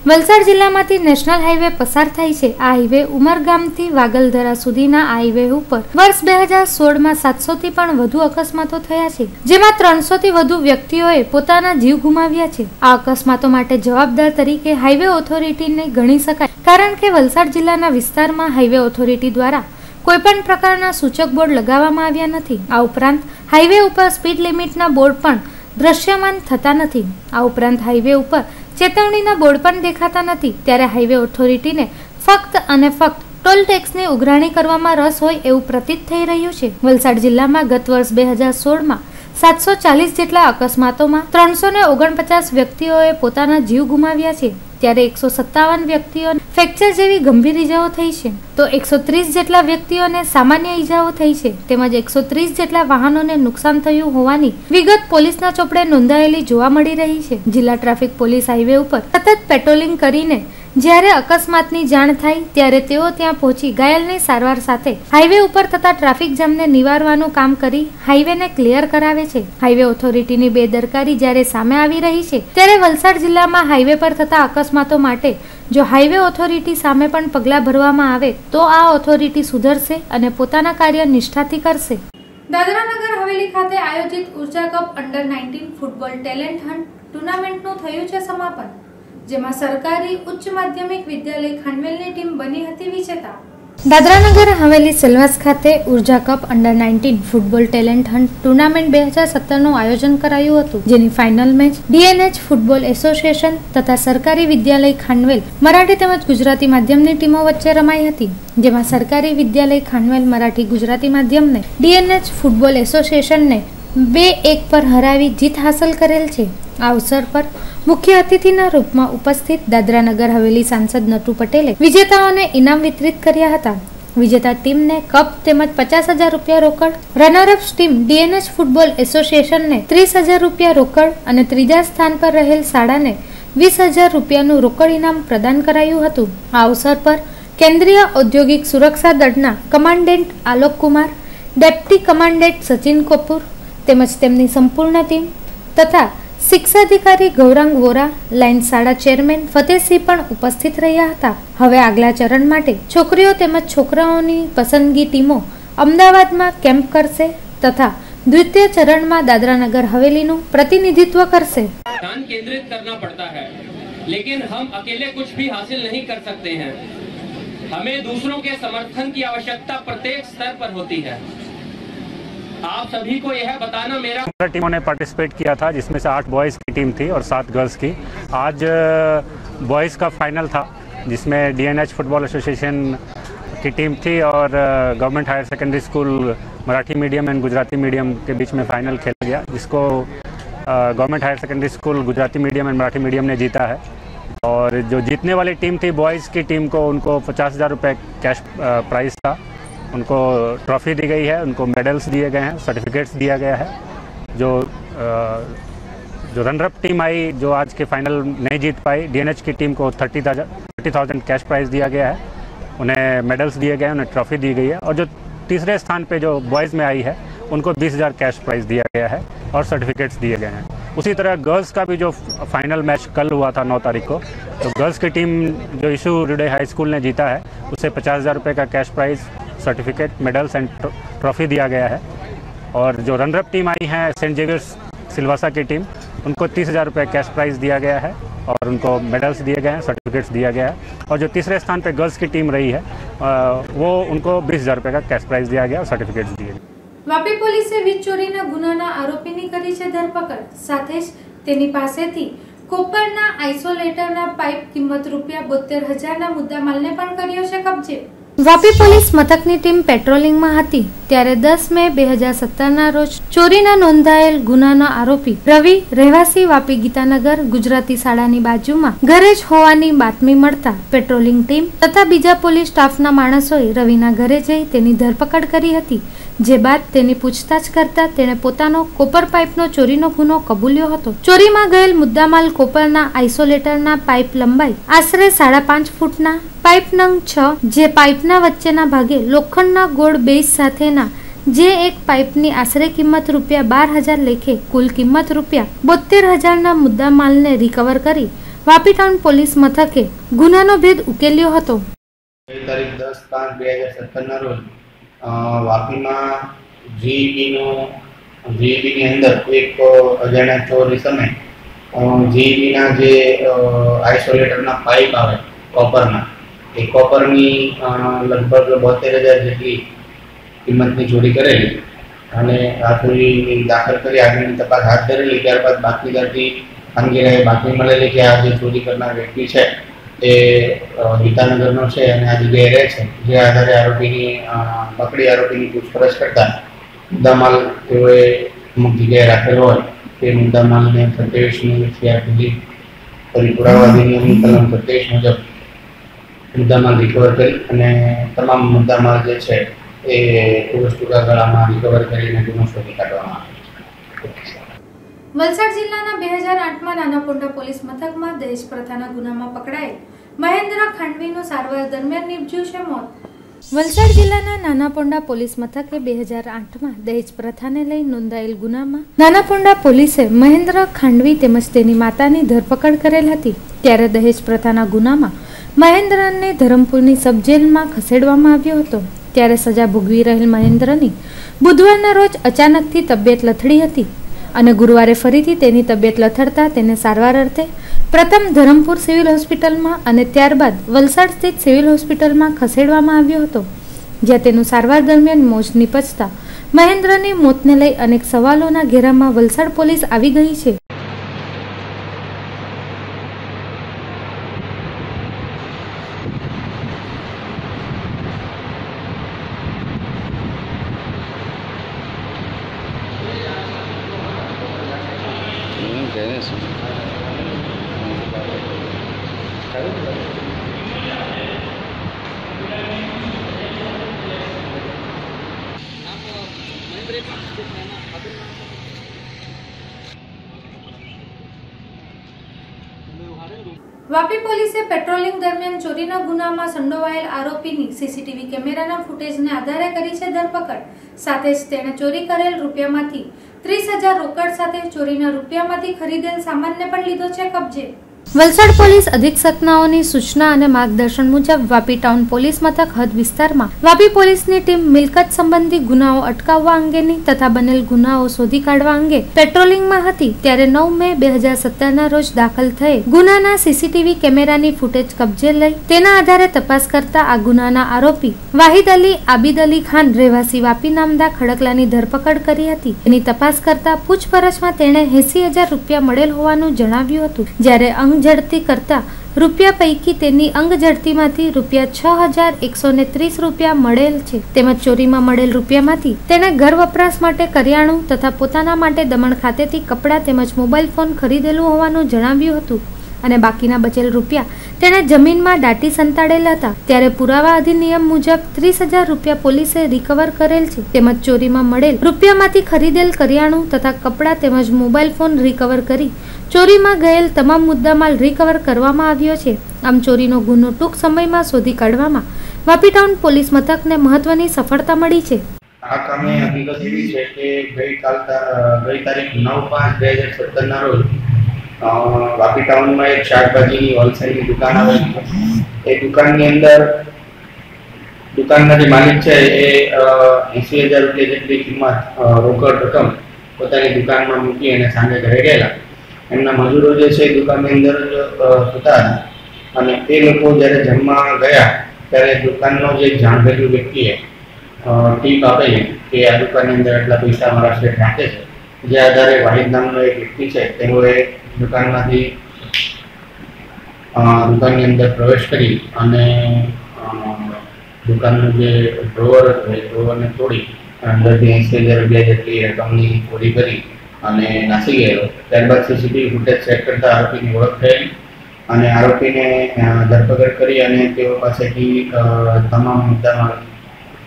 વલસાડ જિલ્લામાંથી નેશનલ હાઈવે પસાર થાય છે। આ હાઈવે ઉમરગામથી વાગલધરા સુધીના આ હાઈવે ઉપર વર્ષ 2016માં 700 થી પણ વધુ અકસ્માતો થયા છે, જેમાં 300 થી વધુ વ્યક્તિઓએ પોતાના જીવ ગુમાવ્યા છે। આ અકસ્માતો માટે જવાબદાર તરીકે હાઈવે ઓથોરિટીને ગણી શકાય, કારણ કે વલસાડ જિલ્લાના વિસ્તારમાં હાઈવે ઓથોરિટી દ્વારા કોઈપણ પ્રકારના સૂચક બોર્ડ લગાવવામાં આવ્યા નથી। આ ઉપરાંત હાઈવે ઉપર સ્પીડ લિમિટના બોર્ડ પણ દ્રશ્યમાન થતા નથી। આ ઉપરાંત હાઈવે ઉપર ચેતવણીના બોર્ડ પણ દેખાતા નથી। ત્યારે હાઈવે ઓથોરિટીને ફક્ત અને ફક્ત ટોલ ટેક્સની ઉઘરાણી કરવામાં રસ હોય એવું પ્રતીત થઈ રહ્યું છે। વલસાડ જિલ્લામાં ગત વર્ષ 2016માં 740 જેટલા અકસ્માતોમાં 349 વ્યક્તિઓએ પોતાના જીવ ગુમાવ્યા છે, ત્યારે 157 વ્યક્તિઓને ફ્રેક્ચર જેવી ગંભીર ઈજાઓ થઈ છે, તો 130 જેટલા વ્યક્તિઓને સામાન્ય ઈજાઓ થઈ છે, તેમજ 130 જેટલા વાહનોને નુકસાન થયું હોવાની વિગત પોલીસના ચોપડે નોંધાયેલી જોવા મળી રહી છે। જિલ્લા ટ્રાફિક પોલીસ હાઈવે ઉપર સતત પેટ્રોલિંગ કરીને જ્યારે અકસ્માતની જાણ થાય ત્યારે તેઓ ત્યાં પહોંચી ઘાયલની સારવાર સાથે હાઈવે ઉપર થતા ટ્રાફિક જામને નિવારવાનું કામ કરી હાઈવેને ક્લિયર કરાવે છે। હાઈવે ઓથોરિટીની બેદરકારી જ્યારે સામે આવી રહી છે, ત્યારે વલસાડ જિલ્લામાં હાઈવે પર થતા અકસ્માતો માટે જો હાઈવે ઓથોરિટી સામે પણ પગલાં ભરવામાં આવે તો આ ઓથોરિટી સુધરશે અને પોતાના કાર્ય નિષ્ઠાથી કરશે। દાદરા નગર હવેલી ખાતે આયોજિત Urja cup under 19 football talent hunt ટુર્નામેન્ટનું થયું છે સમાપન, જેમાં સરકારી ઉચ્ચ માધ્યમિક વિદ્યાલય ખાનવેલની ટીમ બની હતી વિજેતા। દાદરાનગર હવેલી સેલવાસ ખાતે Urja cup under 19 football talent hunt tournament 2017નું આયોજન કરાયું હતું, જેની final match DNH football association તથા સરકારી વિદ્યાલય ખાનવેલ મરાઠી તેમજ ગુજરાતી માધ્યમની ટીમો વચ્ચે રમાઈ હતી, જેમાં સરકારી વિદ્યાલય ખાનવેલ મરાઠી ગુજરાતી માધ્યમને ડીએનએચ ફૂટબોલ એસોસિએશનને 2-1 પર હરાવી જીત હાંસલ કરેલ છે। આ અવસર પર મુખ્ય અતિથિના રૂપમાં ઉપસ્થિત દાદરાનગર હવેલી સાંસદ નટુ પટેલે વિજેતાઓને ઇનામ વિતરિત કર્યા હતા। વિજેતા ટીમને કપ તેમજ 50,000 રૂપિયા રોકડ, રનરઅપ્સ ટીમ ડીએનએચ ફૂટબોલ એસોસિએશનને 30,000 રૂપિયા રોકડ અને ત્રીજા સ્થાન પર રહેલ શાળાને 20,000 રૂપિયાનું રોકડ ઇનામ પ્રદાન કરાયું હતું। આ અવસર પર કેન્દ્રીય ઔદ્યોગિક સુરક્ષા દળના commandant Alok Kumar, deputy commandant Sachin Kapoor તેમજ તેમની સંપૂર્ણ ટીમ તથા શિક્ષાધિકારી ગૌરાંગ વોરા, લાઇન શાળા ચેરમેન ફતેહસિંહ પણ ઉપસ્થિત રહ્યા હતા। હવે આગલા ચરણ માટે છોકરીઓ તેમજ છોકરાઓની પસંદગી ટીમો અમદાવાદમાં કેમ્પ કરશે તથા દ્વિતીય ચરણમાં દાદરાનગર હવેલીનું પ્રતિનિધિત્વ કરશે। ध्यान केंद्रित करना पड़ता है, लेकिन हम अकेले कुछ भी हासिल नहीं कर सकते हैं। हमें दूसरों के समर्थन की आवश्यकता प्रत्येक स्तर पर होती है। आप सभी को यह बताना मेरा टीमों ने पार्टिसिपेट किया था, जिसमें से 8 बॉयज़ की टीम थी और 7 गर्ल्स की। आज बॉयज़ का फाइनल था, जिसमें डीएनएच फुटबॉल एसोसिएशन की टीम थी और government higher secondary school Marathi medium and Gujarati medium के बीच में फाइनल खेला गया, जिसको government higher secondary school Gujarati medium and Marathi medium ने जीता है। और जो जीतने वाली टीम थी बॉयज़ की टीम को उनको 50,000 रुपये कैश प्राइज़ था, उनको ट्रॉफ़ी दी गई है, उनको मेडल्स दिए गए हैं, सर्टिफिकेट्स दिया गया है। जो रनरअप टीम आई, जो आज के फाइनल नहीं जीत पाई, डीएनएच की टीम को 30,000 कैश प्राइज़ दिया गया है, उन्हें मेडल्स दिए गए हैं, उन्हें ट्रॉफ़ी दी गई है। और जो तीसरे स्थान पे जो बॉयज़ में आई है उनको 20,000 कैश प्राइज़ दिया गया है और सर्टिफिकेट्स दिए गए हैं। उसी तरह गर्ल्स का भी जो फाइनल मैच कल हुआ था 9 तारीख को, तो गर्ल्स की टीम जो इशू रिडे हाई स्कूल ने जीता है उसे 50,000 रुपये का cash prize, certificate, medals and trophy दिया गया है। और जो रनरअप टीम आई है सेंट जेवियर्स सिलवासा की टीम, उनको 30,000 रुपये कैश प्राइज़ दिया गया है और उनको मेडल्स दिए गए हैं, सर्टिफिकेट्स दिया गया है। और जो तीसरे स्थान पे गर्ल्स की टीम रही है वो उनको 20,000 रुपये का कैश प्राइज़ दिया गया और सर्टिफिकेट्स दिए गए। વાપી પોલીસે વીજ ચોરીના ગુનાના આરોપીની કરી છે ધરપકડ, સાથે જ તેની પાસેથી કોપરના આઇસોલેટરના પાઇપ કિંમત ₹72,000ના મુદ્દામાલને પણ કર્યો છે કબજે। વાપી પોલીસ મથકની ટીમ પેટ્રોલિંગમાં હતી ત્યારે 10 મે 2017ના રોજ ચોરીના નોંધાયેલ ગુનાનો આરોપી રવિ, રહેવાસી વાપી ગીતાનગર ગુજરાતી શાળાની બાજુમાં ઘરે જ હોવાની બાતમી મળતા પેટ્રોલિંગ ટીમ તથા બીજા પોલીસ સ્ટાફના માણસોએ રવિના ઘરે જઈ તેની ધરપકડ કરી હતી। જે બાદ તેની પૂછતાછ કરતા તેણે પોતાનો કોપર પાઇપનો ચોરીનો ગુનો કબૂલ્યો હતો। ચોરીમાં ગયેલ મુદ્દામાલ કોપરના આઇસોલેટરના પાઇપ લંબાઈ આશરે 5.5 ફૂટના, પાઇપ નંગ 6 જે પાઇપના વચ્ચેના ભાગે લોખંડના ગોળ બેઝ સાથેના, જે એક પાઇપની આશરે કિંમત ₹12,000 લેખે કુલ કિંમત ₹72,000ના મુદ્દામાલને રિકવર કરી વાપી ટાઉન પોલીસ મથકે ગુનાનો ભેદ ઉકેલ્યો હતો। તારીખ 10/5/2017ના રોજ વાપીમાં જીઈબીની અંદર એક અજાણ્યા ચોર સમય જીઈબીના જે આઇસોલેટરના પાઇપ આવે કોપરના, એ કોપરની લગભગ 72,000 જેટલી કિંમતની ચોરી કરેલી અને આ ચોરી દાખલ કરી આગળની તપાસ હાથ ધરેલી। ત્યારબાદ બાતમીદારથી ખાનગીરાએ બાતમી મળેલી કે આ જે ચોરી કરનાર વ્યક્તિ છે એ ગીતાનગરનો છે અને આ જગ્યાએ રહે છે। જે આધારે આરોપીની પકડી આરોપીની પૂછપરછ કરતા મુદ્દામાલ તેઓએ અમુક જગ્યાએ રાખેલો હોય તે મુદ્દામાલને 27મી CRPC પુરાવા અધિનિયમની કલમ 27 મુજબ મુદ્દામાલ રિકવર કરી અને તમામ મુદ્દામાલ જે છે એ પોલીસ ટૂંકા ગાળામાં રિકવર કરીને ગુનો શોધી કાઢવામાં આવ્યો। વલસાડ જિલ્લાના 2008માં નાનાપોંડા પોલીસ મથકમાં દહેજ પ્રથાના ગુનામાં પકડાયેલ મહેન્દ્ર ખાંડવીનું સારવાર દરમિયાન નીપજ્યું છે મોત। વલસાડ જિલ્લાના નાનાપોંડા પોલીસ મથકે 2008માં દહેજ પ્રથાને લઈ નોંધાયેલ ગુનામાં નાનાપોંડા પોલીસે મહેન્દ્ર ખાંડવી તેમજ તેની માતાની ધરપકડ કરેલ હતી। ત્યારે દહેજ પ્રથાના ગુનામાં મહેન્દ્રને ધરમપુરની સબ જેલમાં ખસેડવામાં આવ્યો હતો। ત્યારે સજા ભોગવી રહેલ મહેન્દ્રની બુધવારના રોજ અચાનકથી તબિયત લથડી હતી અને ગુરુવારે ફરીથી તેની તબિયત લથડતા તેને સારવાર અર્થે પ્રથમ ધરમપુર સિવિલ હોસ્પિટલમાં અને ત્યારબાદ વલસાડ સ્થિત સિવિલ હોસ્પિટલમાં ખસેડવામાં આવ્યો હતો, જ્યાં તેનું સારવાર દરમિયાન મોત નીપજતા મહેન્દ્રની મોતને લઈ અનેક સવાલોના ઘેરામાં વલસાડ પોલીસ આવી ગઈ છે। વાપી પોલીસે પેટ્રોલિંગ દરમિયાન ચોરીના ગુનામાં સંડોવાયેલ આરોપીની સીસીટીવી કેમેરાના ફૂટેજને આધારે કરી છે ધરપકડ। સાથે જ તેણે ચોરી કરેલ રૂપિયામાંથી 30,000 રોકડ સાથે ચોરીના રૂપિયામાંથી ખરીદેલ સામાનને પણ લીધો છે કબજે। વલસાડ પોલીસ અધિક્ષકનાઓની સૂચના અને માર્ગદર્શન મુજબ વાપી ટાઉન પોલીસ મથક હદ વિસ્તારમાં વાપી પોલીસની ટીમ મિલકત સંબંધી ગુનાઓ અટકાવવા અંગેની તથા બનેલ ગુનાઓ શોધી કાઢવા અંગે પેટ્રોલિંગમાં હતી। ત્યારે 9 મે 2017ના રોજ દાખલ થયે ગુનાના સીસીટીવી કેમેરાની ફૂટેજ કબજે લઈ તેના આધારે તપાસ કરતા આ ગુનાના આરોપી વાહિદ અલી આબિદ અલી ખાન, રહેવાસી વાપી નામદા ખડકલાની ધરપકડ કરી હતી। તેની તપાસ કરતા પૂછપરછમાં તેણે 80,000 રૂપિયા મળેલ હોવાનું જણાવ્યું હતું। જ્યારે અંગ ઝડતી કરતા રૂપિયા પૈકી તેની અંગ ઝડતીમાંથી ₹6,130 રૂપિયા મળેલ છે। તેમજ ચોરીમાં મળેલ રૂપિયામાંથી તેણે ઘર વપરાશ માટે કરિયાણું તથા પોતાના માટે દમણ ખાતેથી કપડાં તેમજ મોબાઈલ ફોન ખરીદેલું હોવાનું જણાવ્યું હતું અને બાકીના બચેલ રૂપિયા તેણે જમીનમાં દાટી સંતાડેલ હતા। ત્યારે પુરાવા અધિનિયમ મુજબ 30,000 રૂપિયા પોલીસે રિકવર કરેલ છે। તેમજ ચોરીમાં મળેલ રૂપિયામાંથી ખરીદેલ કરિયાણું તથા કપડાં તેમજ મોબાઈલ ફોન રિકવર કરી ચોરીમાં ગયેલ તમામ મુદ્દામાલ રિકવર કરવામાં આવ્યો છે। આમ ચોરીનો ગુનો ટૂંક સમયમાં શોધી કાઢવામાં વાપી ટાઉન પોલીસ મથકને મહત્વની સફળતા મળી છે। આ કામે હકીકત એવી છે કે ગઈ તારીખ 9/5/2017 ના રોજ વાપી ટાઉનમાં એક શાકભાજીની હોલસેલની દુકાન આવેલી છે. એ દુકાનની અંદર દુકાનના જે માલિક છે એ 80,000 રૂપિયા જેટલી કિંમત રોકડ રકમ પોતાની દુકાનમાં મૂકી અને સાંજે ઘરે ગયેલા. એમના મજૂરો જે છે દુકાનની અંદર સુતા હતા અને એ લોકો જ્યારે જમવા ગયા ત્યારે દુકાનનો જે જાણભેલું વ્યક્તિએ ટીપ આપેલી કે આ દુકાનની અંદર એટલા પૈસા અમારા શેઠ રાખે છે. જે આધારે વાહિદ નામનો એક વ્યક્તિ છે તેઓએ દુકાનમાંથી દુકાનની અંદર પ્રવેશ કરી અને દુકાનનું જે ડ્રોવર હતો એ ડ્રોવરને તોડી અંદરથી 80,000 રૂપિયા જેટલી રકમની ચોરી કરી અને નાસી ગયેલો. ત્યારબાદ સીસીટીવી ફૂટેજ ચેક કરતા આરોપીની ઓળખ થયેલી અને આરોપીને ધરપકડ કરી અને તેઓ પાસેથી તમામ મુદ્દામાં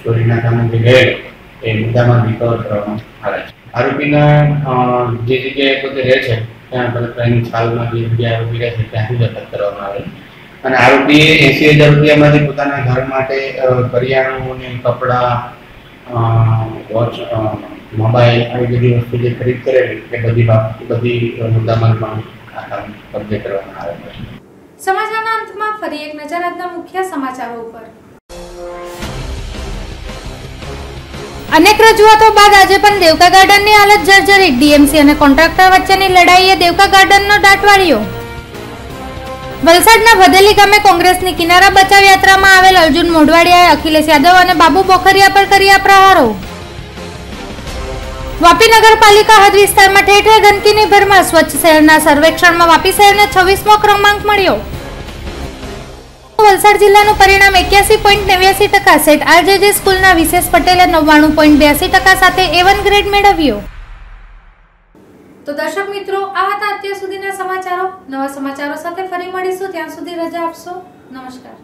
ચોરીના કામે જે ગયેલો એ મુદ્દામાં રિકવર કરવામાં આવે છે. આરોપીના જે જગ્યાએ પોતે રહે છે ત્યાં બળતરાની છાલમાં જે જગ્યાએ આરોપી રહે છે ત્યાંથી જ અટક કરવામાં આવે અને આરોપીએ 80,000 રૂપિયામાંથી પોતાના ઘર માટે કરિયાણું અને કપડાં, વોચ, મોબાઈલ આવી બધી વસ્તુ જે ખરીદ કરેલી એ બધી મુદ્દામાં પણ કબજે કરવામાં આવે છે. સમાચારના અંતમાં ફરી એક નજર આજના મુખ્ય સમાચારો ઉપર. અનેક રજૂઆતો બાદ આજે પણ દેવકા ગાર્ડનની હાલત જર્જરિત. ડીએમસી અને કોન્ટ્રાક્ટર વચ્ચેની લડાઈએ દેવકા ગાર્ડનનો દાટ વાળ્યો. વલસાડના ભદેલી ગામે કોંગ્રેસની કિનારા બચાવ યાત્રામાં આવેલ અર્જુન મોઢવાડિયાએ અખિલેશ યાદવ અને બાબુ બોખરિયા પર કર્યા પ્રહારો. વાપી નગરપાલિકા હદ વિસ્તારમાં ઠેર ઠેર ગંદકીની ભરમાર. સ્વચ્છ શહેરના સર્વેક્ષણમાં વાપી શહેરને 26મો ક્રમાંક મળ્યો. વલસાડ જિલ્લાનું પરિણામ 81.89%. સેટ આરજેજે સ્કૂલના વિશેષ પટેલે 99.82% સાથે A1 ગ્રેડ મેળવ્યો. તો દર્શક મિત્રો, આ હતા અત્યાર સુધીના સમાચારો. નવા સમાચારો સાથે ફરી મળીશું. ત્યાં સુધી રજા આપશો. નમસ્કાર.